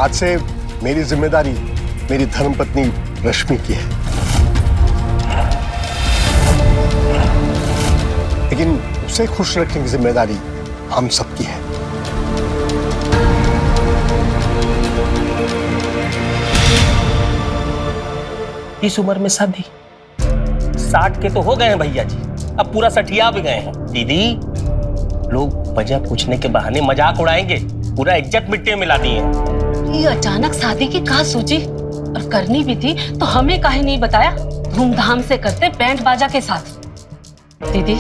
आज से मेरी जिम्मेदारी मेरी धर्मपत्नी रश्मि की है, लेकिन उसे खुश रखने की जिम्मेदारी हम सबकी है। इस उम्र में शादी? 60 के तो हो गए हैं भैया जी, अब पूरा 60 भी गए हैं। दीदी, लोग वजह पूछने के बहाने मजाक उड़ाएंगे, पूरा इज्जत मिट्टी में मिला दी है। ये अचानक शादी की कहाँ सोची? और करनी भी थी तो हमें काहे नहीं बताया? धूमधाम से करते, बैंड बाजा के साथ। दीदी,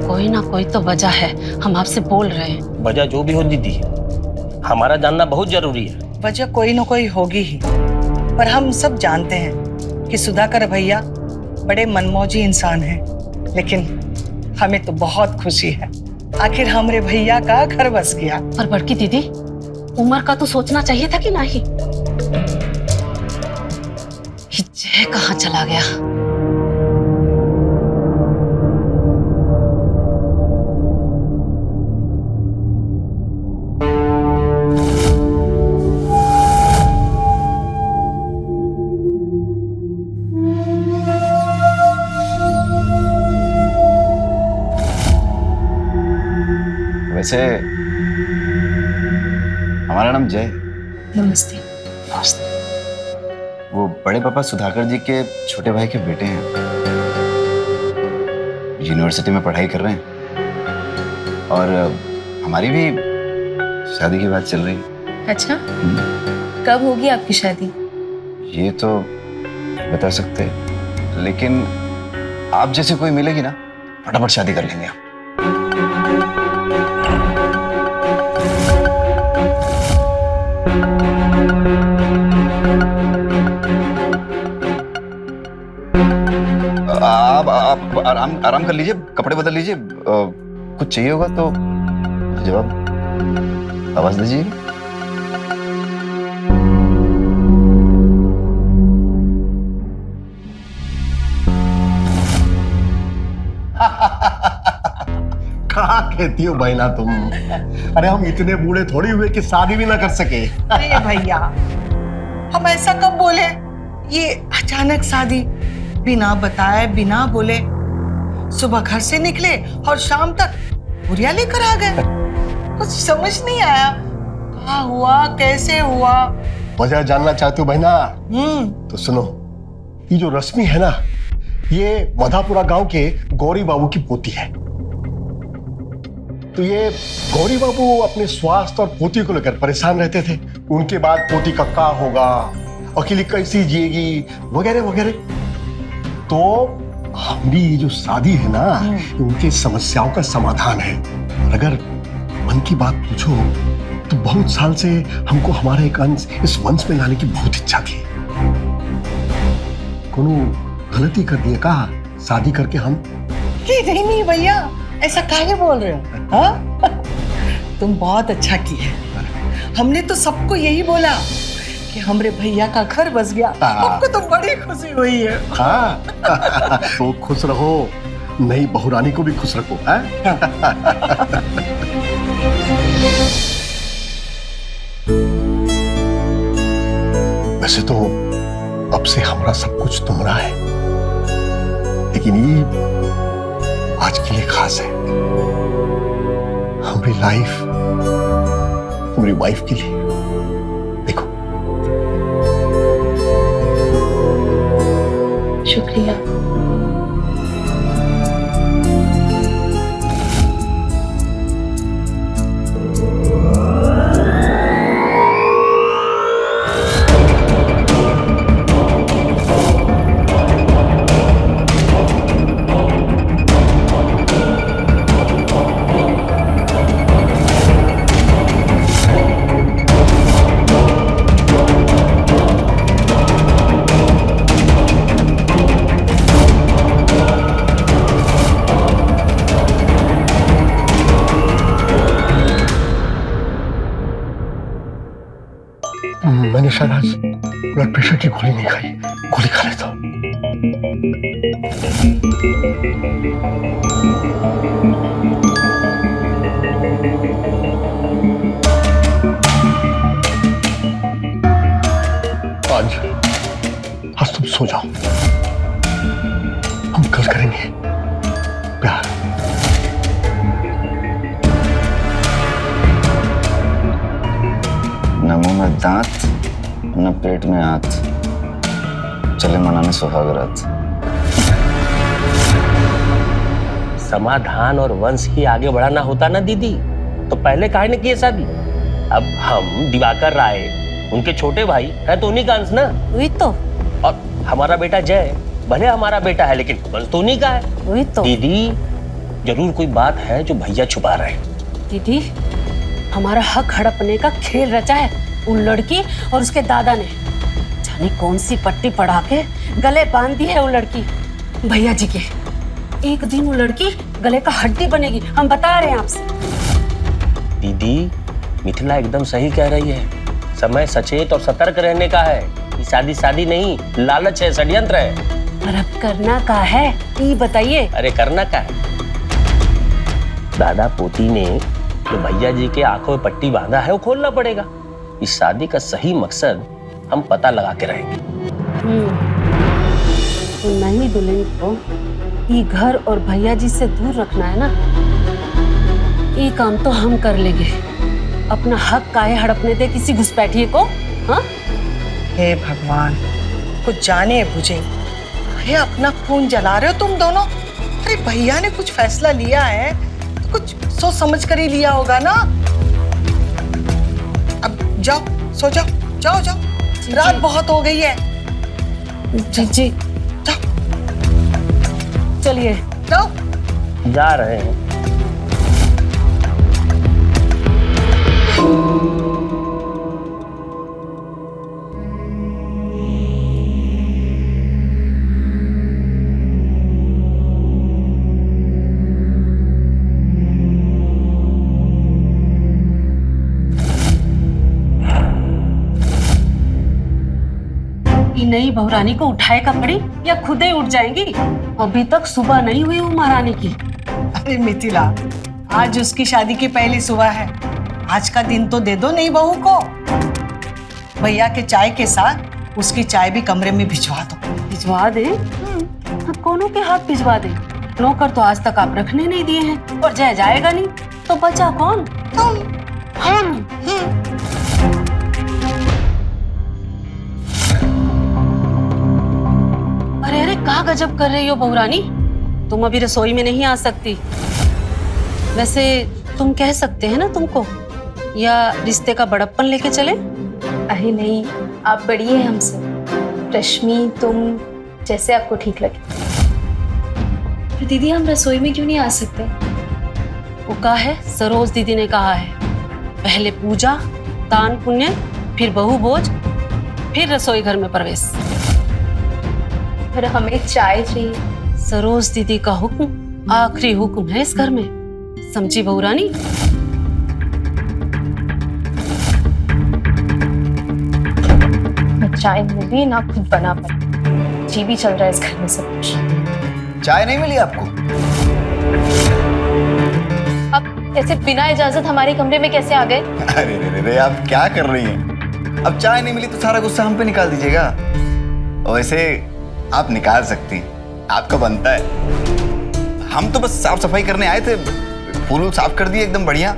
कोई ना कोई तो वजह है, हम आपसे बोल रहे हैं। वजह जो भी हो दीदी, हमारा जानना बहुत जरूरी है। वजह कोई ना कोई होगी ही, पर हम सब जानते हैं कि सुधाकर भैया बड़े मनमौजी इंसान हैं, लेकिन हमें तो बहुत खुशी है, आखिर हमरे भैया का घर बस गया। पर बड़की दीदी, उम्र का तो सोचना चाहिए था कि नहीं? जय कहाँ चला गया? वैसे हमारा नाम जय। नमस्ते। वो बड़े पापा सुधाकर जी के छोटे भाई के बेटे हैं, यूनिवर्सिटी में पढ़ाई कर रहे हैं और हमारी भी शादी की बात चल रही है। अच्छा, कब होगी आपकी शादी? ये तो बता सकते, लेकिन आप जैसे कोई मिलेगी ना, फटाफट शादी कर लेंगे हम। आराम कर लीजिए, कपड़े बदल लीजिए। कुछ चाहिए होगा तो जवाब आवाज दीजिए। कहा कहती हो बहना तुम? अरे हम इतने बूढ़े थोड़ी हुए कि शादी भी ना कर सके। अरे भैया, हम ऐसा कब बोले? ये अचानक शादी, बिना बताए बिना बोले सुबह घर से निकले और शाम तक बुरिया लेकर आ गए। कुछ समझ नहीं आया, क्या हुआ, कैसे हुआ? वजह जानना चाहते हो बहना? तो सुनो, ये जो रश्मि है ना, ये मधापुरा गांव के गौरी बाबू की पोती है। तो ये गौरी बाबू अपने स्वास्थ्य और पोती को लेकर परेशान रहते थे। उनके बाद पोती का क्या होगा, अकेली कैसी जिएगी, वगैरह वगैरह। तो हमारी ये जो शादी है ना, उनकी समस्याओं का समाधान है। और अगर मन की बात पूछो तो बहुत साल से हमको हमारा एक अंश इस वंश में लाने की बहुत इच्छा थी। कोनो गलती कर दिए का शादी करके हम? नहीं भैया, ऐसा काहे बोल रहे हो? हाँ? तुम बहुत अच्छा किए। हमने तो सबको यही बोला कि हमरे भैया का घर बस गया। हमको तो बड़ी खुशी हुई है। हाँ। तो खुश रहो, नई बहुरानी को भी खुश रखो। वैसे तो अब से हमारा सब कुछ तुम्हारा है, लेकिन ये आज के लिए खास है। हमारी लाइफ, हमारी वाइफ के लिए। देखो। शुक्रिया। मैंने शायद आज ब्लड प्रेशर की गोली नहीं खाई, गोली खा लेता हूं। आज तुम सो जाओ, हम कल करेंगे प्यार। न मुंह में दांत, न पेट में हाथ, चले मनाने सुहाग रात। समाधान और वंश ही आगे बढ़ाना होता ना दीदी, तो पहले काहे ने किए शादी? अब हम दिवाकर राय उनके छोटे भाई है तो उन्हीं का अंश ना। वही तो। और हमारा बेटा जय भले हमारा बेटा है, लेकिन वंश तो उन्हीं का है। वही तो। दीदी जरूर कोई बात है जो भैया छुपा रहे हैं। दीदी, हमारा हक हड़पने का खेल रचा है उन लड़की और उसके दादा ने। जाने कौन सी पट्टी पढ़ा के गले बांध दी है वो लड़की भैया जी के। एक दिन वो लड़की गले का हड्डी बनेगी, हम बता रहे हैं आपसे। दीदी मिथिला एकदम सही कह रही है, समय सचेत और सतर्क रहने का है। ये शादी नहीं, लालच है, षड्यंत्र है। और अब करना क्या है ये बताइए। अरे करना क्या है, दादा पोती ने जो भैया जी के आंखों में पट्टी बांधा है वो खोलना पड़ेगा। इस शादी का सही मकसद हम पता लगा के रहेंगे। तो नई दुल्हन को ये घर और भैया जी से दूर रखना है ना, ये काम तो हम कर लेंगे। अपना हक काहे हड़पने दे किसी घुसपैठिए को। हाँ? हे भगवान, कुछ जाने बुझे अरे अपना खून जला रहे हो तुम दोनों। अरे भैया ने कुछ फैसला लिया है तो कुछ सोच समझ कर ही लिया होगा ना। अब जाओ, सो जाओ, जाओ जाओ, रात बहुत हो गई है। जी जाओ, चलिए जाओ। जा रहे हैं। ये नई बहुरानी को उठाए का पड़ी या खुद ही उठ जाएंगी? अभी तक सुबह नहीं हुई वो महारानी की। अरे मिथिला, आज उसकी शादी की पहली सुबह है, आज का दिन तो दे दो नई बहू को। भैया के चाय के साथ उसकी चाय भी कमरे में भिजवा दो। भिजवा दे? हाँ, कौनों के हाथ भिजवा दे? नौकर तो आज तक आप रखने नहीं दिए हैं, और जय जाएगा नहीं तो बचा कौन? हम। अरे अरे, क्या गजब कर रही हो बहुरानी, तुम अभी रसोई में नहीं आ सकती। वैसे तुम कह सकते हैं ना तुमको, या रिश्ते का बड़प्पन लेके चले? अरे नहीं, आप बड़ी हैं हमसे। रश्मि, तुम, जैसे आपको ठीक लगे। तो दीदी, हम रसोई में क्यों नहीं आ सकते? वो कहा है, सरोज दीदी ने कहा है, पहले पूजा, दान पुण्य, फिर बहू भोज, फिर रसोई घर में प्रवेश। पर हमें चाय चाहिए। सरोज दीदी का हुक्म आखिरी हुक्म है इस घर में, समझी बहुरानी? चाय मिली ना खुद बना पाई, जी भी चल रहा है इस घर में सब कुछ। चाय नहीं मिली आपको? अब ऐसे बिना इजाजत हमारे कमरे में कैसे आ गए? अरे रे रे, आप क्या कर रही हैं? अब चाय नहीं मिली तो सारा गुस्सा हम पे निकाल दीजिएगा। वैसे आप निकाल सकती हैं, आपका बनता है। हम तो बस साफ सफाई करने आए थे, फूल साफ कर दिए एकदम बढ़िया।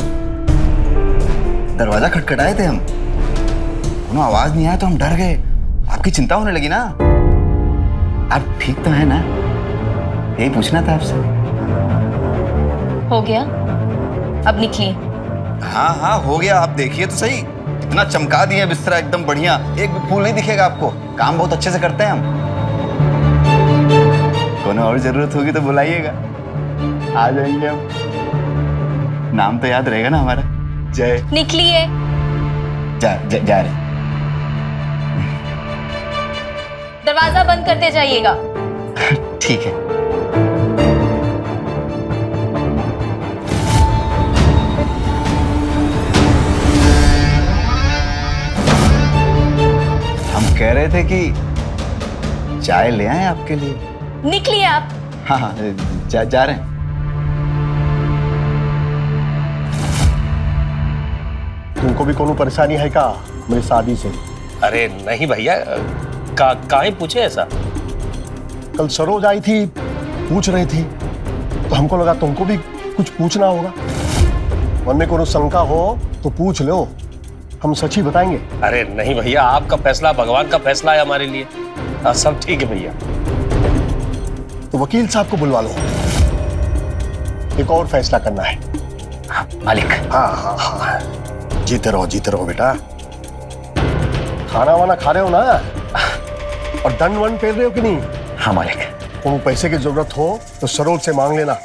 दरवाजा खटखटाए थे हम, कोनो आवाज नहीं आया तो हम डर गए, आपकी चिंता होने लगी ना। आप ठीक तो है ना? यही पूछना था आपसे। हो गया, अब निकलिए। हाँ हाँ हो गया, आप देखिए तो सही, इतना चमका दिए बिस्तरा एकदम बढ़िया, एक भी फूल नहीं दिखेगा आपको। काम बहुत अच्छे से करते हैं हम। कोनो और जरूरत होगी तो बुलाइएगा, आ जाएंगे हम। नाम तो याद रहेगा ना हमारा, जय। निकलिए। जा रहे। दरवाजा बंद करते जाइएगा। ठीक है। हम कह रहे थे कि चाय ले आए आपके लिए। निकलिए आप। हाँ हाँ जा रहे हैं। तुमको भी कोनो परेशानी है का मेरी शादी से? अरे नहीं भैया, काहे पूछे ऐसा? कल सरोज आई थी, पूछ रही थी, तो हमको लगा तुमको भी कुछ पूछना होगा। मन में कोनो शंका हो तो पूछ लो, हम सच ही बताएंगे। अरे नहीं भैया, आपका फैसला भगवान का फैसला है हमारे लिए। सब ठीक है भैया। तो वकील साहब को बुलवा लो, एक और फैसला करना है। मालिक। हाँ हाँ हाँ, जीते रहो बेटा। खाना वाना खा रहे हो ना, और दंड वंड पेल रहे हो कि नहीं? हाँ मालिक। तुम पैसे की जरूरत हो तो सरोज से मांग लेना,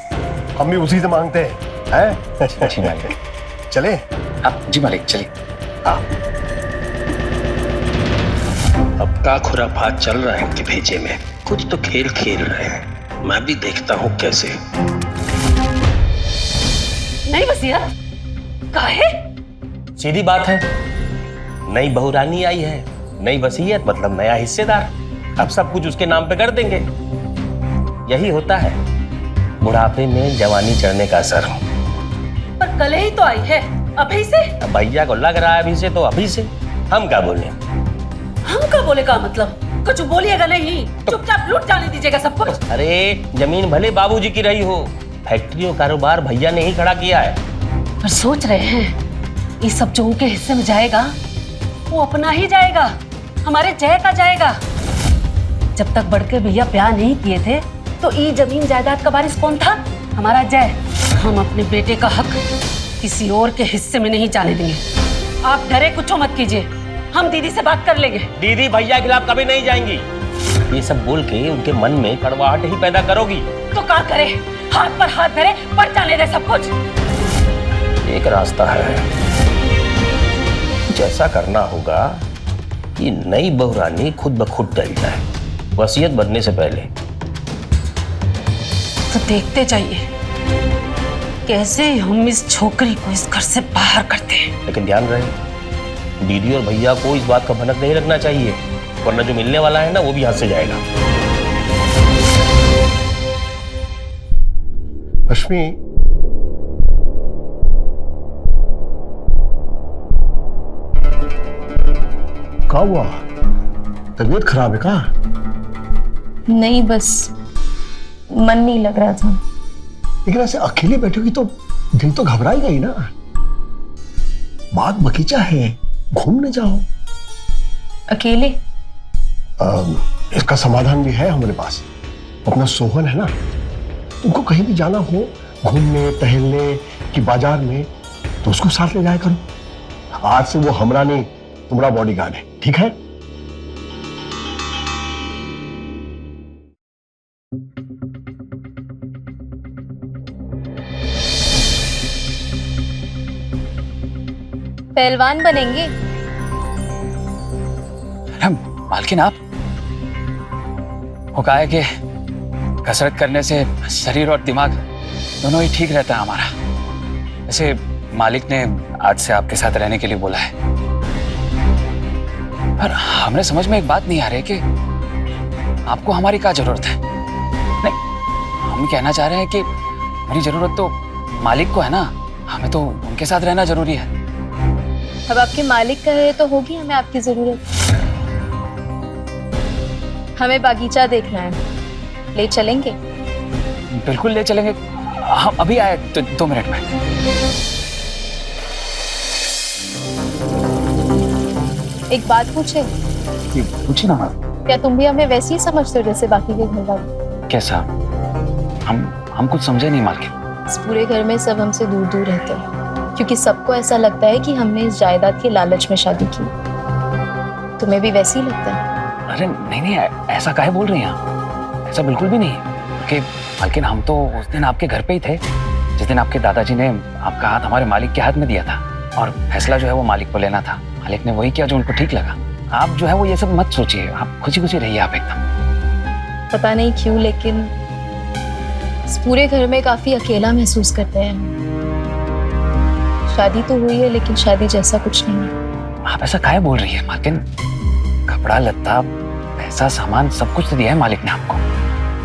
हम भी उसी से मांगते हैं। जी मालिक। चले? जी मालिक चलिए। अब का खुराफात चल रहा है इनके भेजे में, कुछ तो खेल खेल रहे हैं, मैं भी देखता हूँ कैसे। नहीं बसिया, काहे? सीधी बात है, नई बहुरानी आई है, नई वसीयत मतलब नया हिस्सेदार, अब सब कुछ उसके नाम पे कर देंगे। यही होता है बुढ़ापे में जवानी चढ़ने का असर। पर कल ही तो आई है, अभी से? भैया को लग रहा है अभी से, तो अभी से। हम क्या बोले? हम क्या बोले का मतलब? कुछ बोलिएगा नहीं, चुपचाप लूट जाने दीजिएगा सब कुछ। अरे जमीन भले बाबूजी की रही हो, फैक्ट्री और कारोबार भैया ने ही खड़ा किया है। पर सोच रहे हैं ये सब जो उनके हिस्से में जाएगा वो अपना ही जाएगा, हमारे जय का जाएगा। जब तक बढ़के भैया ब्याह नहीं किए थे तो ये जमीन जायदाद का वारिस कौन था? हमारा जय। हम अपने बेटे का हक किसी और के हिस्से में नहीं जाने देंगे। आप डरे कुछ मत कीजिए, हम दीदी से बात कर लेंगे। दीदी भैया के खिलाफ कभी नहीं जाएंगी। ये सब बोल के उनके मन में कड़वाहट ही पैदा करोगी। तो क्या करे? हाथ पर हाथ धरे पड़ जाने दे सब कुछ। एक रास्ता है, जैसा करना होगा कि नई बहुरानी खुद ब खुद टल जाए, वसीयत बनने से पहले। तो देखते जाइए कैसे हम इस छोकरी को इस घर से बाहर करते हैं। लेकिन ध्यान रहे, दीदी और भैया को इस बात का भनक नहीं रखना चाहिए वरना जो मिलने वाला है ना वो भी हाथ से जाएगा। रश्मि, क्या हुआ? तबीयत खराब है क्या? नहीं, बस मन नहीं लग रहा था। लेकिन ऐसे अकेले बैठोगी तो दिल तो घबराएगा ही ना। बाग बगीचा है, घूमने जाओ। अकेले? इसका समाधान भी है हमारे पास। अपना सोहन है ना, तुमको कहीं भी जाना हो, घूमने टहलने कि बाजार में, तो उसको साथ ले जाया करो। आज से वो हमरा नहीं, तुम्हारा बॉडीगार्ड है, ठीक है? पहलवान बनेंगे? मालकिन, आप वो कहा है कि कसरत करने से शरीर और दिमाग दोनों ही ठीक रहता है हमारा। वैसे मालिक ने आज से आपके साथ रहने के लिए बोला है, पर हमने समझ में एक बात नहीं आ रही कि आपको हमारी क्या जरूरत है। नहीं, हम कहना चाह रहे हैं कि मेरी जरूरत तो मालिक को है ना, हमें तो उनके साथ रहना जरूरी है। अब आपके मालिक कहे तो होगी हमें आपकी जरूरत। हमें बागीचा देखना है, ले चलेंगे? बिल्कुल ले चलेंगे, हम अभी आए, 2 मिनट में। एक बात पूछे? पूछिए ना। क्या तुम भी हमें वैसे ही समझते हो जैसे बाकी के घर वाले? कैसा? हम कुछ समझे नहीं मालकिन। इस पूरे घर में सब हमसे दूर दूर रहते हैं, क्योंकि सबको ऐसा लगता है कि हमने इस जायदाद के लालच में शादी की। तुम्हें भी वैसे ही लगता है? अरे नहीं, ऐसा काहे बोल रही हैं आप? ऐसा बिल्कुल भी नहीं, कि मालकिन हम तो उस दिन आपके घर पे ही थे जिस दिन आपके दादाजी ने आपका हाथ हमारे मालिक के हाथ में दिया था, और फैसला जो है वो मालिक को लेना था। मालिक ने वही किया जो उनको ठीक लगा। आप जो है वो ये सब मत सोचिए, आप खुशी खुशी रहिए आप एकदम। पता नहीं क्यों, लेकिन इस पूरे घर में काफी अकेला महसूस करते हैं। शादी तो हुई है, लेकिन शादी जैसा कुछ नहीं है। आप ऐसा काहे बोल रही है मालकिन? कपड़ा लत्ता पैसा सामान सब कुछ तो दिया है मालिक ने आपको।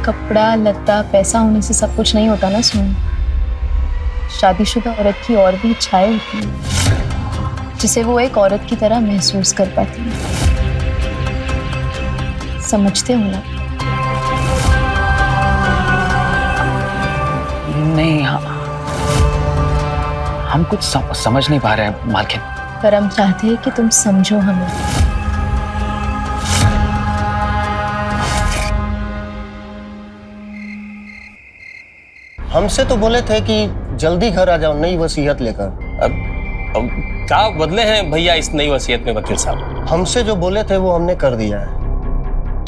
कपड़ा लत्ता पैसा होने से सब कुछ नहीं होता ना सुन। शादीशुदा औरत की और भी इच्छाएं होती हैं, जिसे वो एक औरत की तरह महसूस कर पाती है। समझते हो ना? नहीं, हम कुछ समझ नहीं पा रहे हैं मालकिन। पर हम चाहते हैं कि तुम समझो हमें। हमसे तो बोले थे कि जल्दी घर आ जाओ नई वसीयत लेकर। अब क्या बदले हैं भैया इस नई वसीयत में वकील साहब? हमसे जो बोले थे वो हमने कर दिया है।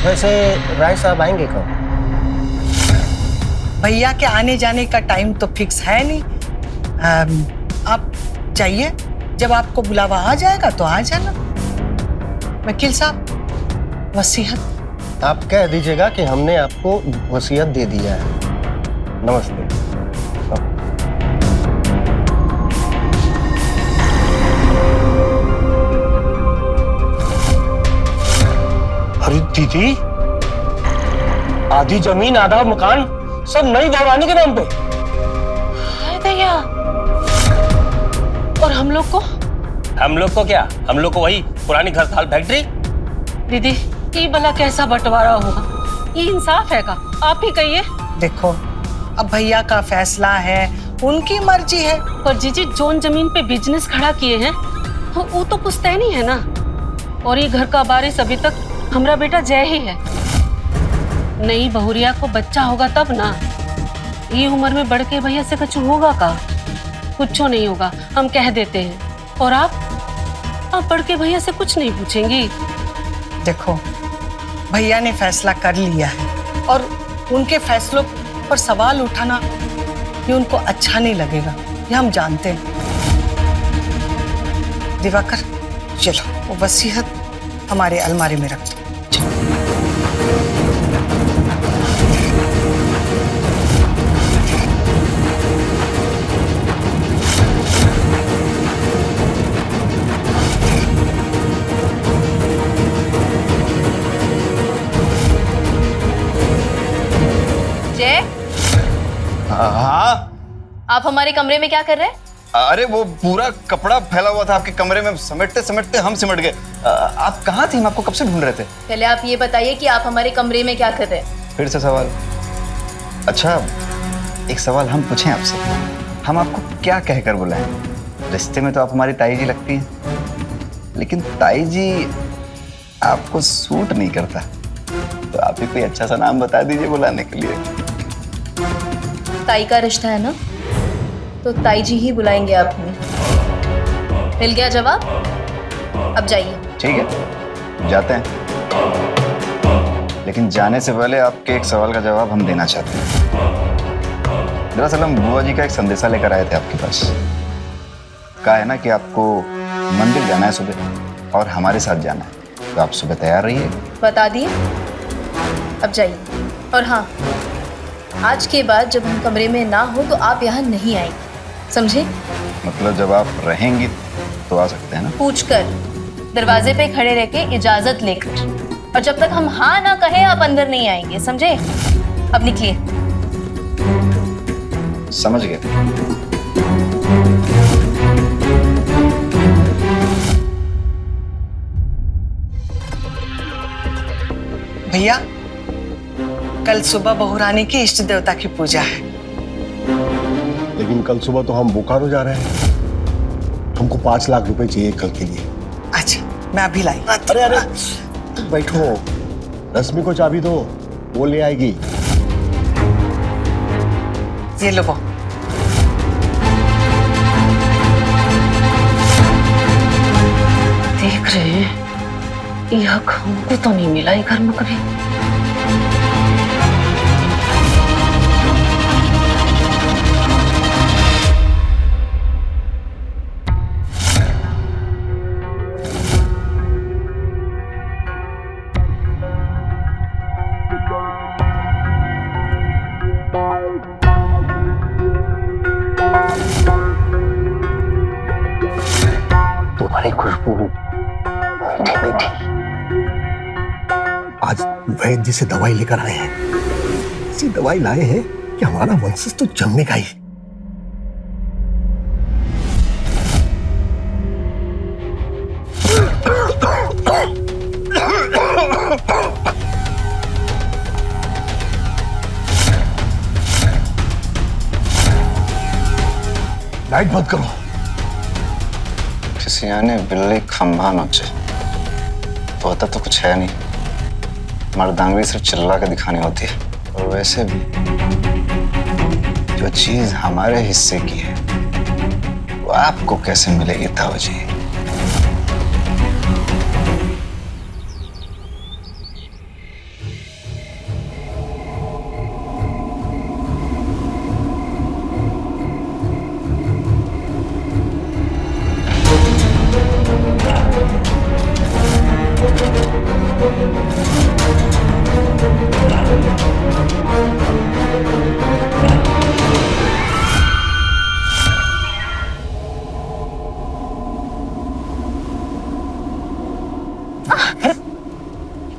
वैसे राय साहब आएंगे कब? भैया के आने जाने का टाइम तो फिक्स है नहीं। आप जाइए, जब आपको बुलावा आ जाएगा तो आ जाना। वकील साहब, वसीयत आप कह दीजिएगा कि हमने आपको वसीयत दे दिया है। नमस्ते। अरे दीदी, आधी जमीन आधा मकान सब नई भवानी के नाम पे। दया। और हम लोग को? हम लोग को क्या? हम लोग को वही पुरानी घर थाल फैक्ट्री। दीदी, ये भला कैसा बंटवारा हुआ? ये इंसाफ है का? आप ही कहिए। देखो, अब भैया का फैसला है, उनकी मर्जी है। पर जीजी, जोन जमीन पे बिजनेस खड़ा किए हैं वो तो पुश्तैनी है ना। और ये घर का वारिस अभी तक हमारा बेटा जय ही है। नई बहुरिया को बच्चा होगा तब ना। ये उम्र में बढ़ के भैया से कुछ होगा का? कुछ नहीं होगा, हम कह देते हैं। और आप बढ़ के भैया से कुछ नहीं पूछेंगी। देखो, भैया ने फैसला कर लिया है और उनके फैसलों पर सवाल उठाना ये उनको अच्छा नहीं लगेगा, ये हम जानते हैं। दिवाकर, चलो वो वसीयत हमारे अलमारी में रख दो। जय, हाँ आप हमारे कमरे में क्या कर रहे हैं? अरे वो पूरा कपड़ा फैला हुआ था आपके कमरे में, समेटते समेटते हम सिमट गए। आप कहाँ थे? हम आपको कब से ढूंढ रहे थे। पहले आप ये बताइए कि आप हमारे कमरे में क्या कर रहे हैं? फिर से सवाल। अच्छा, एक सवाल हम पूछें आपसे, हम आपको क्या कहकर बुलाएं? रिश्ते में तो आप हमारी ताई जी लगती हैं, लेकिन ताई जी आपको सूट नहीं करता, तो आप ही कोई अच्छा सा नाम बता दीजिए बुलाने के लिए। ताई का रिश्ता है ना, तो ताई जी ही बुलाएंगे आप हमें। मिल गया जवाब? अब जाइए। ठीक है, जाते हैं, लेकिन जाने से पहले आपके एक सवाल का जवाब हम देना चाहते हैं। दरअसल हम बुआ जी का एक संदेशा लेकर आए थे आपके पास। कहा है ना कि आपको मंदिर जाना है सुबह और हमारे साथ जाना है, तो आप सुबह तैयार रहिए। बता दिए, अब जाइए। और हाँ, आज के बाद जब हम कमरे में ना हो तो आप यहाँ नहीं आएंगे, समझे? मतलब जब आप रहेंगी तो आ सकते हैं ना? पूछकर, दरवाजे पे खड़े रह के इजाजत लेकर, और जब तक हम हाँ ना कहें आप अंदर नहीं आएंगे, समझे? अब निकलिए। समझ गए। भैया, कल सुबह बहुरानी की इष्ट देवता की पूजा है। लेकिन कल सुबह तो हम बोकारो जा रहे हैं, हमको 5 लाख रुपए चाहिए कल के लिए। अच्छा, मैं अभी लाई। अरे अरे बैठो, रश्मि को चाबी दो, वो ले आएगी। ये लो। देख रहे हैं, यह हमको तो नहीं मिला ये घर में कभी। तुम्हारी खुशबू मीठी मीठी। आज वैद्य जी से दवाई लेकर आए हैं, ऐसी दवाई लाए हैं कि हमारा वंशज तो जमेगा ही। लाइट बंद करो। किसी आने बिल्ली खंभा नोचे, तो होता तो कुछ है नहीं, मर्दांगी सिर्फ चिल्ला के दिखानी होती है। और वैसे भी जो चीज हमारे हिस्से की है वो आपको कैसे मिलेगी ताऊ जी?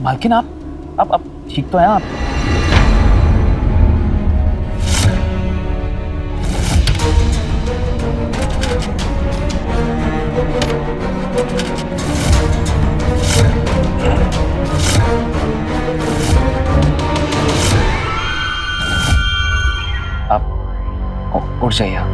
मालकिन, आप ठीक तो हैं आप? आप उठ जाइए।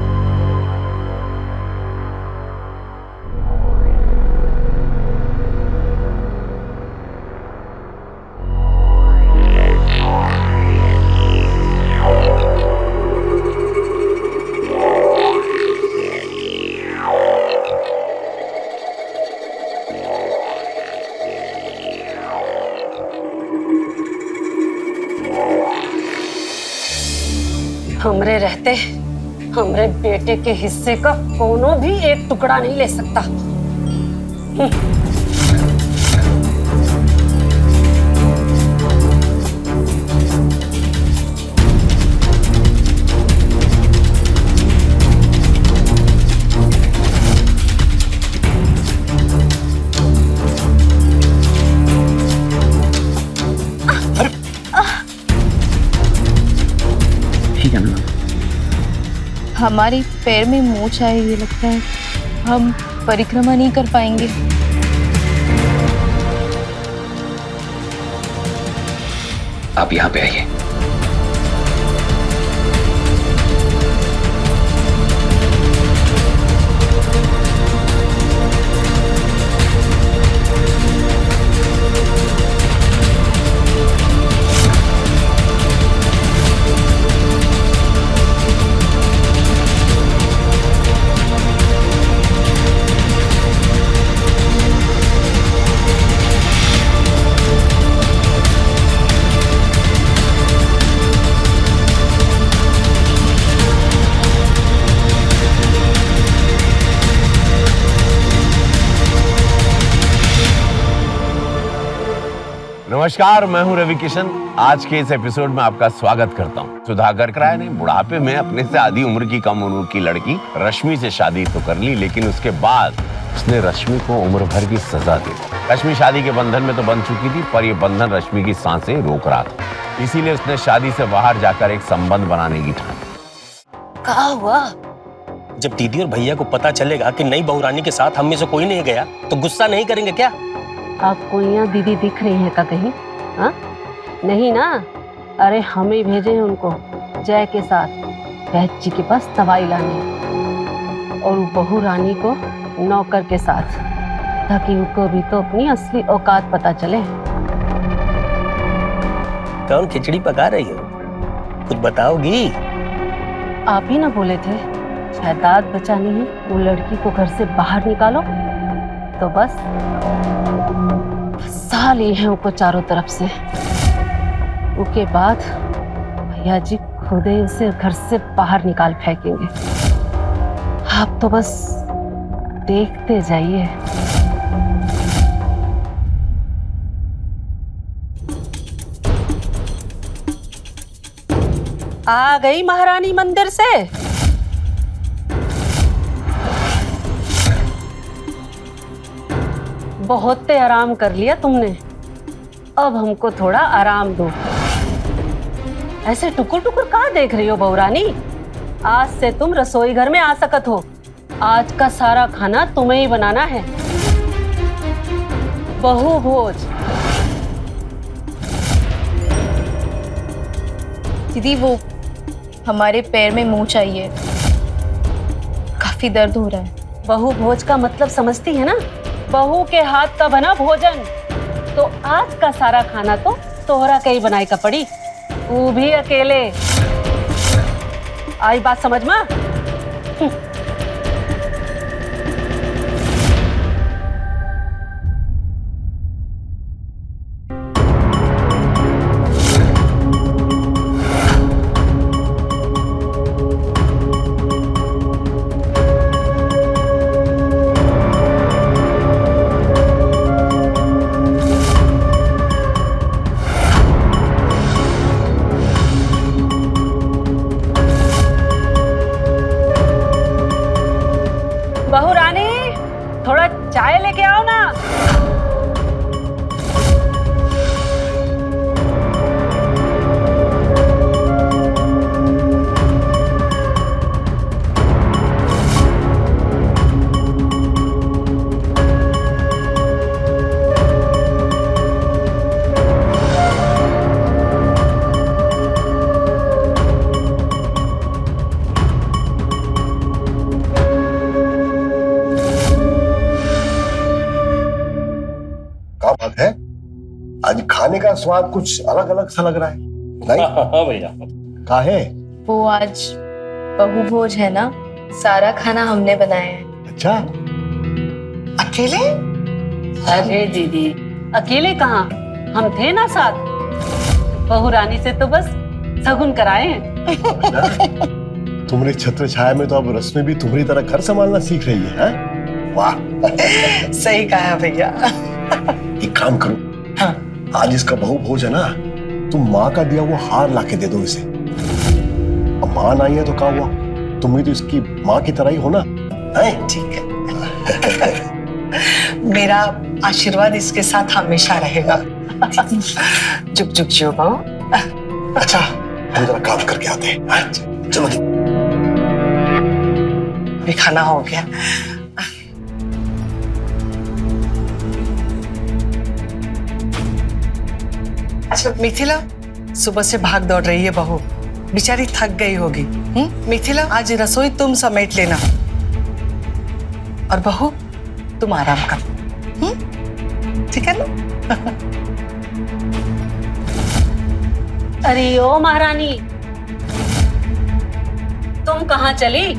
हमरे रहते हमरे बेटे के हिस्से का कोनो भी एक टुकड़ा नहीं ले सकता। ठीक है ना? हमारे पैर में मोच आए, ये लगता है हम परिक्रमा नहीं कर पाएंगे। आप यहाँ पे आइए। नमस्कार, मैं हूं रवि किशन। आज के इस एपिसोड में आपका स्वागत करता हूं। सुधा गर्गराय ने बुढ़ापे में अपने से आधी उम्र की कम उम्र की लड़की रश्मि से शादी तो कर ली, लेकिन उसके बाद उसने रश्मि को उम्र भर की सजा दी। रश्मि शादी के बंधन में तो बंध चुकी थी, पर यह बंधन रश्मि की सांसें रोक रहा था। इसीलिए उसने शादी से बाहर जाकर एक संबंध बनाने की ठानी। कहा हुआ जब दीदी और भैया को पता चलेगा कि नई बहू रानी के साथ हम में से कोई नहीं गया तो गुस्सा नहीं करेंगे क्या? आपको यहाँ दीदी दिख रही है का कहीं? हाँ नहीं ना? अरे हमें भेजे हैं उनको जय के साथ वैद्य जी के पास दवाई लाने, और बहू रानी को नौकर के साथ, ताकि उनको भी तो अपनी असली औकात पता चले। कौन खिचड़ी पका रही हो? कुछ बताओगी? आप ही ना बोले थे जायदाद बचानी है, वो लड़की को घर से बाहर निकालो, तो बस फंसा लिए हैं उनको चारों तरफ से। उसके बाद भैया जी खुद ही उसे घर से बाहर निकाल फेंकेंगे। आप तो बस देखते जाइए। आ गई महारानी मंदिर से। बहुत आराम कर लिया तुमने, अब हमको थोड़ा आराम दो। ऐसे टुकुर टुकुर कहाँ देख रही हो बहू रानी? आज से तुम रसोई घर में आ सकत हो। आज का सारा खाना तुम्हें ही बनाना है। बहू भोज। दीदी वो हमारे पैर में मोच आई है, काफी दर्द हो रहा है। बहू भोज का मतलब समझती है ना? बहू के हाथ का बना भोजन। तो आज का सारा खाना तो तोहरा के ही बनाई का पड़ी, तू भी अकेले। आई बात समझ में? बहू रानी थोड़ा चाय लेके आओ ना। क्या बात है, आज खाने का स्वाद कुछ अलग अलग सा लग रहा है। नहीं हाँ भैया। का है? वो आज बहू भोज है ना, सारा खाना हमने बनाया है। अच्छा, अकेले? अरे दीदी अकेले कहाँ, हम थे ना साथ। बहू रानी से तो बस सगुन कराए हैं। तुम्हारे छत्र छाया में तो अब रश्मि भी तुम्हारी तरह घर संभालना सीख रही है। वाह सही कहा भैया। एक काम करो, हाँ। आज इसका बहू भोज है ना, तुम माँ का दिया वो हार लाके दे दो इसे। अब माँ नहीं है तो क्या हुआ, तुम भी तो इसकी माँ की तरह ही हो ना। ठीक है। मेरा आशीर्वाद इसके साथ हमेशा रहेगा। जुग जुग जियो। अच्छा, हम जरा काम करके आते हैं। हाँ? चलो जी। अभी खाना हो गया। अच्छा मिथिला, सुबह से भाग दौड़ रही है बहू, बेचारी थक गई होगी। मिथिला, आज रसोई तुम समेट लेना और बहू तुम आराम कर, ठीक है ना? अरे ओ महारानी, तुम कहाँ चली?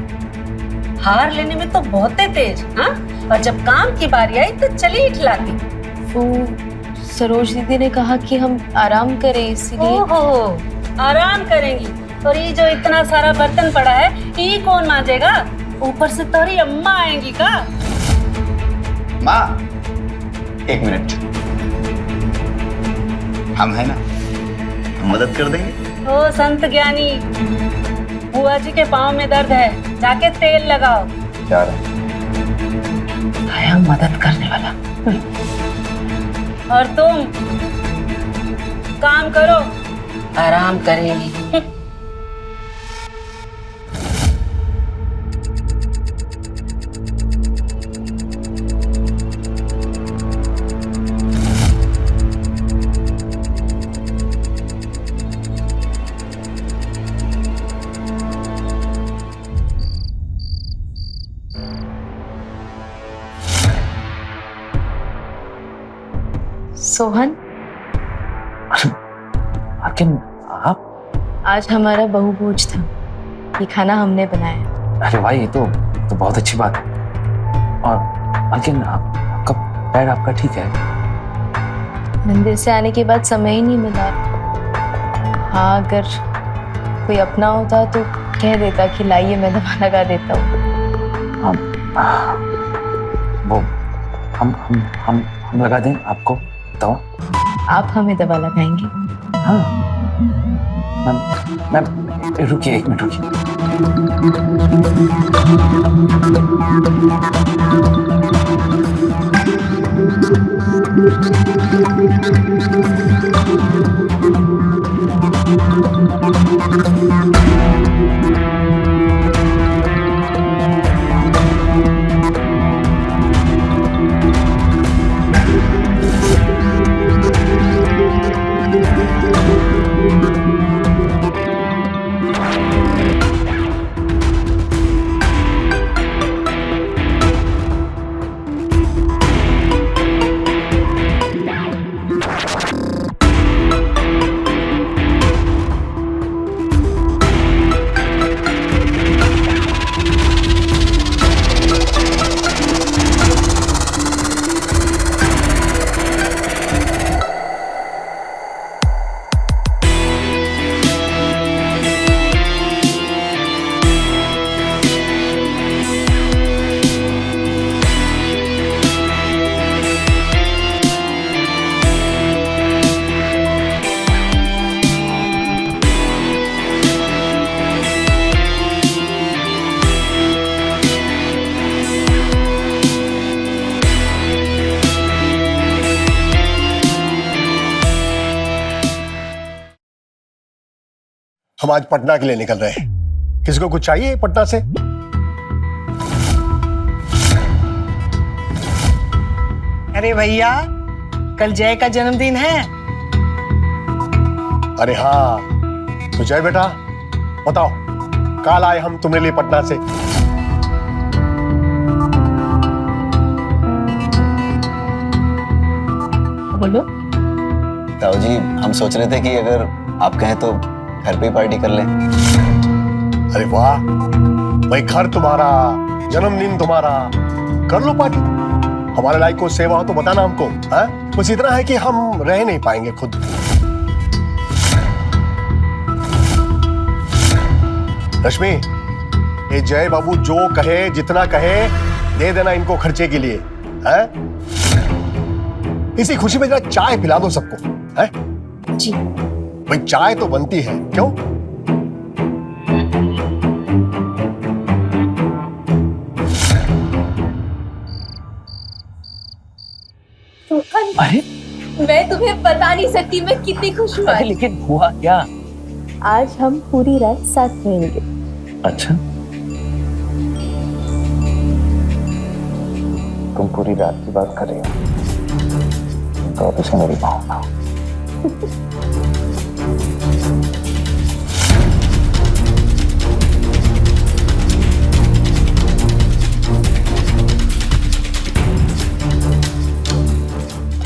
हार लेने में तो बहुत तेज, हाँ? और जब काम की बारी आई तो चली इठलाती। वो सरोज दीदी ने कहा कि हम आराम करें, इसीलिए। ओहो, आराम करेंगी? और ये जो इतना सारा बर्तन पड़ा है, ये कौन मांजेगा? ऊपर से तोरी अम्मा आएंगी का? माँ, 1 मिनट, हम है ना, हम मदद कर देंगे। ओ संत ज्ञानी, बुआ जी के पाँव में दर्द है, जाके तेल लगाओ। जा रहा आया मदद करने वाला। और तुम काम करो, आराम करेंगी। सोहन, लेकिन आप? आज हमारा बहू भोज था, ये खाना हमने बनाया। अरे भाई, ये तो बहुत अच्छी बात है। और लेकिन आपका पैर आपका ठीक है? मंदिर से आने के बाद समय ही नहीं मिला। हाँ, अगर कोई अपना होता तो कह देता कि लाइए मैं दवा लगा देता हूँ। वो हम लगा दें आपको दवा? आप हमें दवा लगाएंगे? हाँ मैम, रुकिए 1 मिनट रुकिए। हम आज पटना के लिए निकल रहे हैं। किसी को कुछ चाहिए पटना से? अरे भैया, कल जय का जन्मदिन है। अरे हाँ, तो जय बेटा बताओ, कल आए हम तुम्हारे लिए पटना से। बोलो। ताऊ जी, हम सोच रहे थे कि अगर आप कहें तो घर पे ही पार्टी कर लें। अरे वाह भाई, घर तुम्हारा, जन्मदिन तुम्हारा, कर लो पार्टी। हमारे लायक को सेवा हो तो बताना हमको। है बस इतना है कि हम रह नहीं पाएंगे खुद। रश्मि, ये जय बाबू जो कहे, जितना कहे दे देना इनको खर्चे के लिए। है इसी खुशी में जरा चाय पिला दो सबको। है जी भाई, चाय तो बनती है, क्यों? सोहन, अरे मैं तुम्हें बता नहीं सकती मैं कितनी खुश हूँ। लेकिन हुआ क्या? आज हम पूरी रात साथ रहेंगे। अच्छा, तुम पूरी रात की बात कर रही हो तो अब इसे मेरी भावना।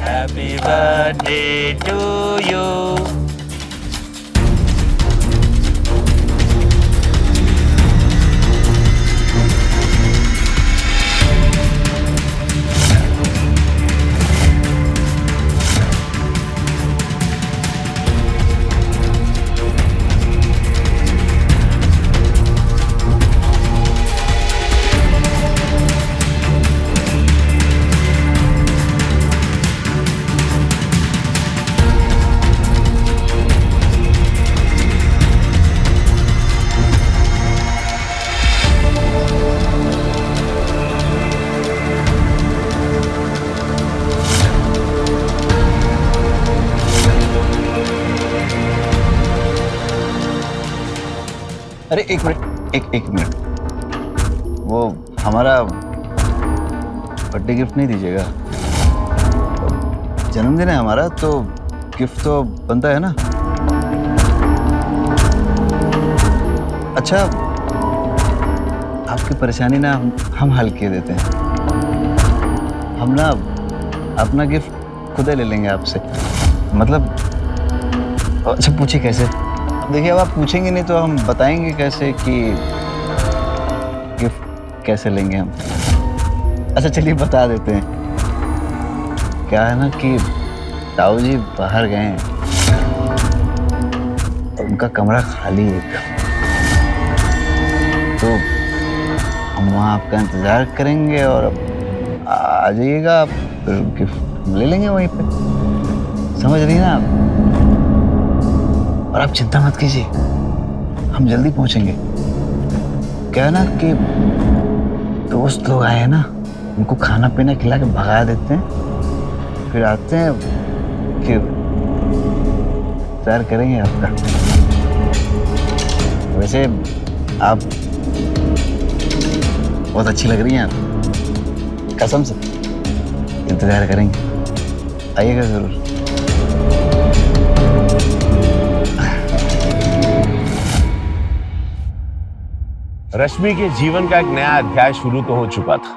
Happy birthday to you. अरे एक मिनट, एक मिनट, वो हमारा बर्थडे गिफ्ट नहीं दीजिएगा? जन्मदिन है हमारा तो गिफ्ट तो बनता है ना। अच्छा, आपकी परेशानी ना हम हल किए देते हैं। हम ना अपना गिफ्ट खुद ही ले लेंगे आपसे। मतलब अच्छा पूछिए कैसे? देखिए अब आप पूछेंगे नहीं तो हम बताएंगे कैसे कि गिफ्ट कैसे लेंगे हम। अच्छा चलिए बता देते हैं। क्या है ना कि ताऊ जी बाहर गए हैं तो उनका कमरा खाली है एकदम, तो हम वहाँ आपका इंतजार करेंगे और आ जाइएगा आप, फिर गिफ्ट ले लेंगे वहीं पे। समझ रही ना आप? और आप चिंता मत कीजिए, हम जल्दी पहुंचेंगे। क्या है ना कि दोस्त लोग आए हैं ना, उनको खाना पीना खिला के भगा देते हैं, फिर आते हैं कि इंतजार करेंगे आपका। वैसे आप बहुत अच्छी लग रही हैं आप, कसम से। इंतजार करेंगे, आइएगा जरूर। रश्मि के जीवन का एक नया अध्याय शुरू तो हो चुका था,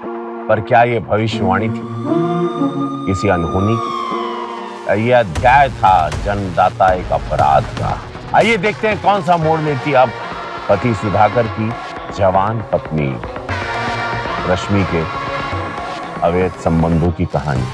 पर क्या ये भविष्यवाणी थी किसी अनहोनी की? ये अध्याय था जन्मदाता एक अपराध का। आइए देखते हैं कौन सा मोड़ लेती अब पति सुधाकर की जवान पत्नी रश्मि के अवैध संबंधों की कहानी।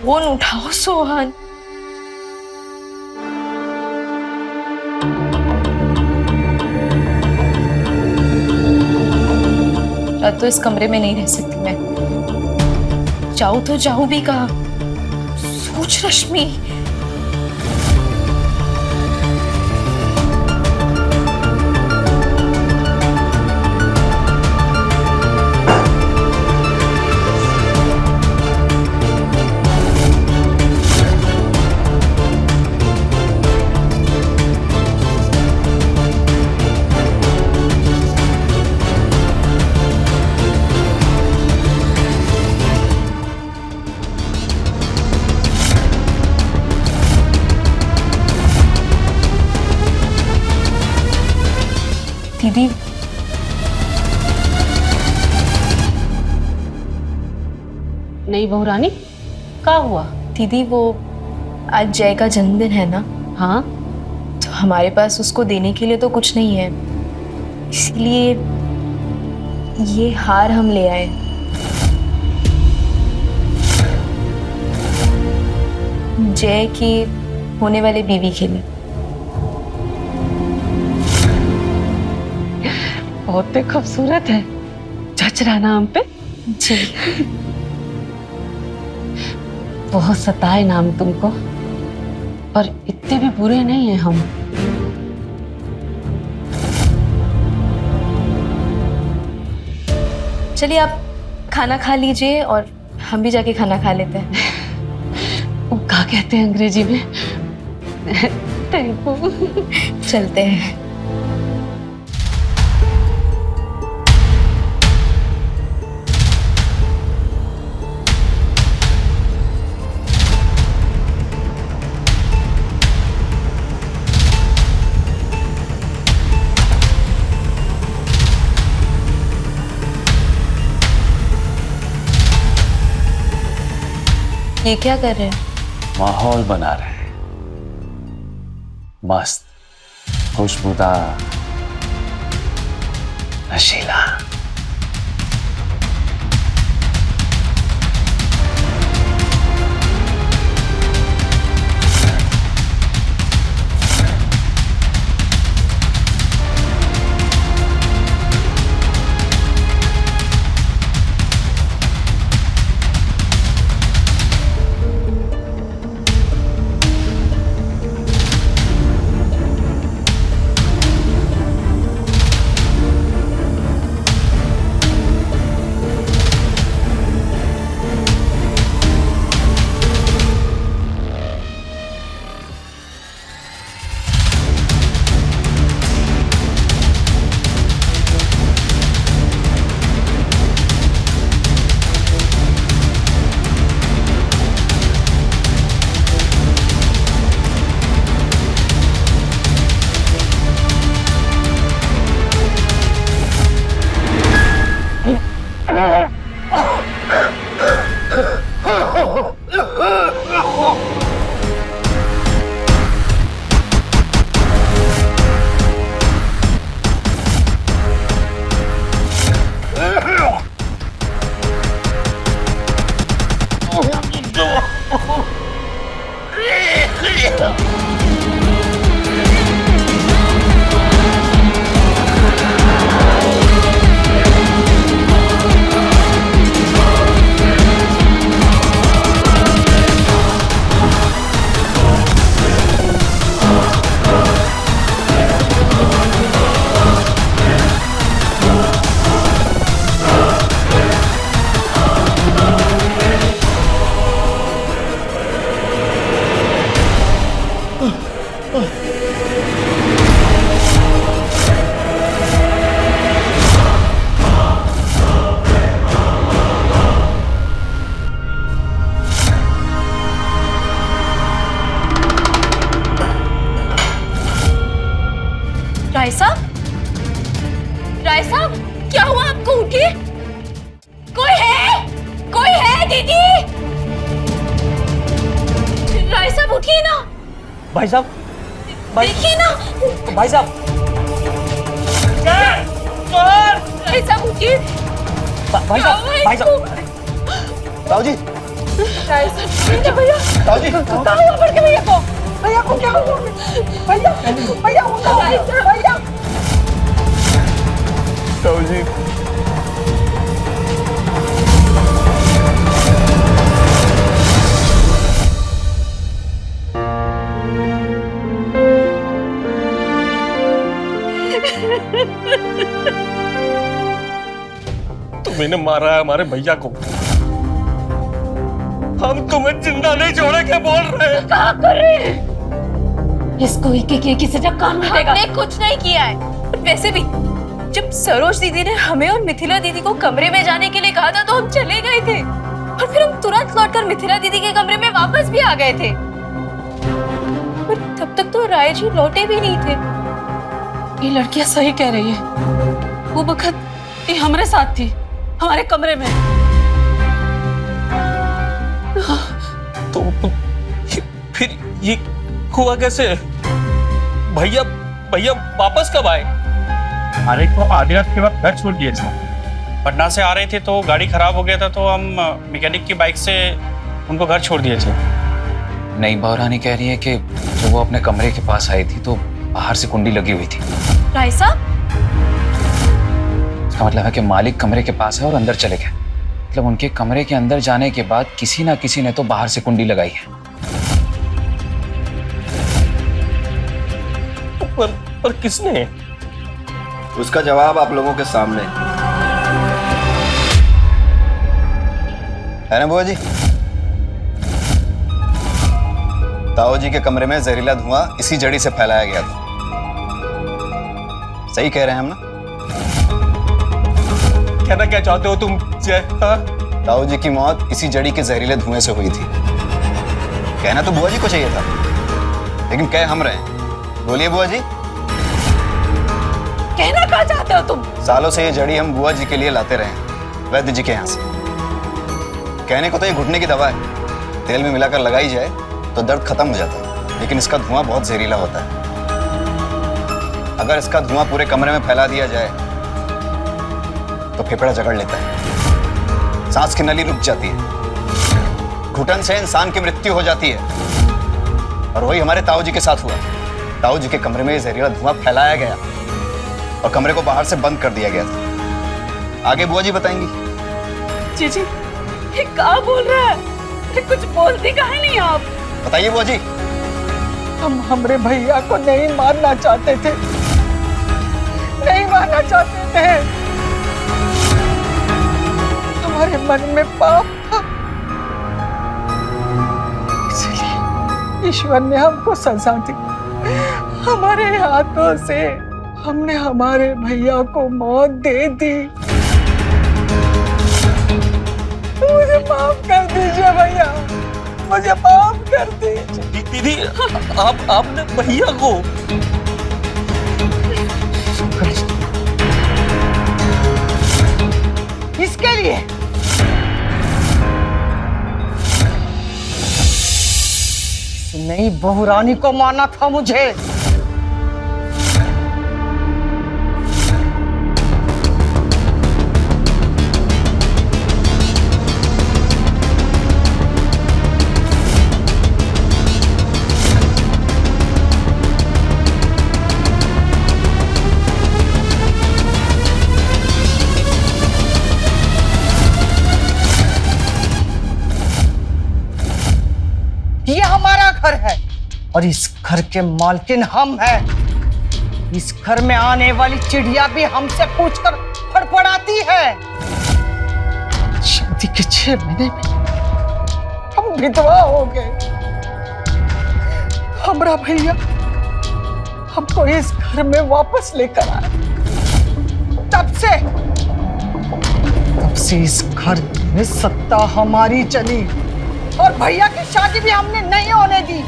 फोन उठाओ सोहन। रात तो इस कमरे में नहीं रह सकती मैं। जाऊं तो जाऊं भी कहाँ? सोच रश्मि। दीदी नहीं बहू रानी, क्या हुआ? दीदी वो आज जय का जन्मदिन है ना। हाँ, तो हमारे पास उसको देने के लिए तो कुछ नहीं है, इसलिए ये हार हम ले आए। जय की होने वाले बीवी के लिए। बहुत ही खूबसूरत है, जच रहा नाम पे। जी। बहुत सताए नाम तुमको, पर इतने भी बुरे नहीं है हम। चलिए आप खाना खा लीजिए और हम भी जाके खाना खा लेते हैं। वो क्या कहते हैं अंग्रेजी में? टेम्पो। चलते हैं। ये क्या कर रहे हैं? माहौल बना रहे हैं, मस्त, खुशबूदार, नशीला। राय साहब, राय साहब, क्या हुआ आपको? उठिए। कोई है? कोई है दीदी? राय साहब उठिए ना। भाई साहब, देखिए ना। भाई साहब, राय साहब उठिए। भाई साहब, भाई साहब, ताऊ जी, राय साहब, भैया, ताऊ जी, कहाँ हुआ पड़ के भैया को? भैया को क्या हुआ? भैया, भैया उठाओ, भैया। ताऊ जी, तुमने मारा है हमारे भैया को। हम तुम्हें जिंदा नहीं छोड़े क्या बोल रहे हैं? क्या कर रहे हैं? इसको एक सजा कान मिलेगा। हमने कुछ नहीं किया है। वैसे भी जब सरोज दीदी ने हमें और मिथिला दीदी को कमरे में जाने के लिए कहा था तो हम चले गए थे और फिर हम तुरंत लौटकर मिथिला दीदी के कमरे में वापस भी आ गए थे। पर तब तक तो राय जी लौटे भी नहीं थे। ये लड़कियां सही कह रही है। वो वक्त ये हमारे साथ थी, हमारे कमरे में। फिर ये हुआ कैसे? भैया भैया वापस कब आए? अरे को आधी रात के वक्त घर छोड़ दिए थे। पटना से आ रहे थे तो गाड़ी खराब हो गया था, तो हम मैकेनिक की बाइक से उनको घर छोड़ दिए थे। नहीं, बहुरानी कह रही है कि जब वो अपने कमरे के पास आई थी तो बाहर से कुंडी लगी हुई थी। राय साहब, इसका मतलब है कि मालिक कमरे के पास है और अंदर चले गए। मतलब उनके कमरे के अंदर जाने के बाद किसी ना किसी ने तो बाहर से कुंडी लगाई है। पर किसने? उसका जवाब आप लोगों के सामने है ना बुआ जी? ताऊ जी के कमरे में जहरीला धुआं इसी जड़ी से फैलाया गया था। सही कह रहे हैं हम ना? कहना क्या चाहते हो तुम जय? ताऊ जी की मौत इसी जड़ी के जहरीले धुएं से हुई थी। कहना तो बुआ जी को चाहिए था, लेकिन कह हम रहे हैं। बोलिए बुआ जी। कहना क्या चाहते हो तुम? सालों से ये जड़ी हम बुआ जी के लिए लाते रहे हैं वैद्य जी के यहाँ से। कहने को तो ये घुटने की दवा है, तेल में मिलाकर लगाई जाए तो दर्द खत्म हो जाता है, लेकिन इसका धुआं बहुत जहरीला होता है। अगर इसका धुआं पूरे कमरे में फैला दिया जाए तो फेफड़ा जकड़ लेता है, सांस की नली रुक जाती है, घुटन से इंसान की मृत्यु हो जाती है। और वही हमारे ताऊ जी के साथ हुआ। ताऊ जी के कमरे में जहरीला धुआं फैलाया गया और कमरे को बाहर से बंद कर दिया गया था। आगे बुआ जी बताएंगी। जीजी, ये क्या बोल रहा है? ये कुछ बोलती काहे नहीं आप? बताइए बुआ जी। हम हमरे भैया को नहीं मारना चाहते थे, नहीं मारना चाहते थे। हमारे मन में पाप था, इसलिए ईश्वर ने हमको सजा दी। हमारे हाथों से हमने हमारे भैया को मौत दे दी। मुझे माफ कर दीजिए भैया, मुझे माफ कर दीजिए। दीदी, आपने भैया को? इसके लिए नई बहुरानी को मारना था मुझे। ये हमारा घर है और इस घर के मालकिन हम हैं। इस घर में आने वाली चिड़िया भी हमसे पूछकर फड़फड़ाती है। शादी के 6 महीने में हम विधवा हो गए। हमारा भैया हमको इस घर में वापस लेकर आया। तब से इस घर में सत्ता हमारी चली और भैया की शादी भी हमने नहीं होने दी,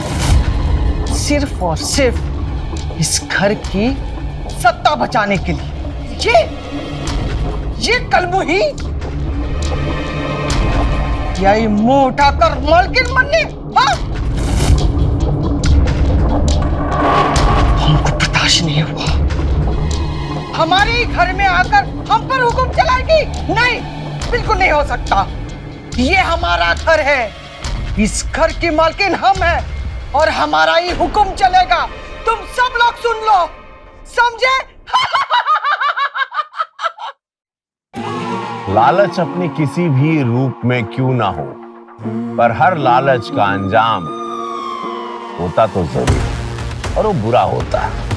सिर्फ और सिर्फ इस घर की सत्ता बचाने के लिए। ये कलमुही यही मुंह उठाकर मालकिन बनने। हाँ? हमको बर्दाश्त नहीं हुआ। हमारे ही घर में आकर हम पर हुक्म चलाएगी? नहीं, बिल्कुल नहीं हो सकता। ये हमारा घर है, इस घर की मालकिन हम हैं और हमारा ही हुक्म चलेगा। तुम सब लोग सुन लो, समझे? लालच अपने किसी भी रूप में क्यों ना हो, पर हर लालच का अंजाम होता तो जरूर, और वो बुरा होता है।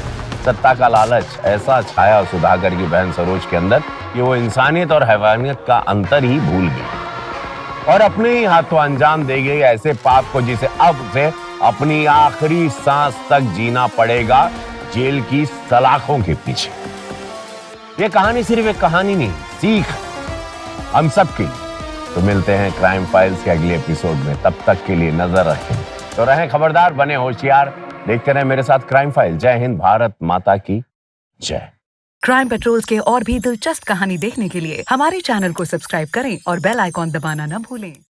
सत्ता का लालच ऐसा छाया सुधाकर की बहन सरोज के अंदर कि वो इंसानियत और हैवानियत का अंतर ही भूल गई और अपने ही हाथों अंजाम दे गई ऐसे पाप को जिसे अब से अपनी आखिरी सांस तक जीना पड़ेगा जेल की सलाखों के पीछे। ये कहानी सिर्फ एक कहानी नहीं, सीख हम सब की। तो मिलते हैं क्राइम फाइल्स के अगले एपिसोड में, तब तक के लिए नजर रखें तो रहें खबरदार, बने होशियार, देखते रहें मेरे साथ क्राइम फाइल। जय हिंद, भारत माता की जय। क्राइम पेट्रोल्स के और भी दिलचस्प कहानी देखने के लिए हमारे चैनल को सब्सक्राइब करें और बेल आइकॉन दबाना न भूलें।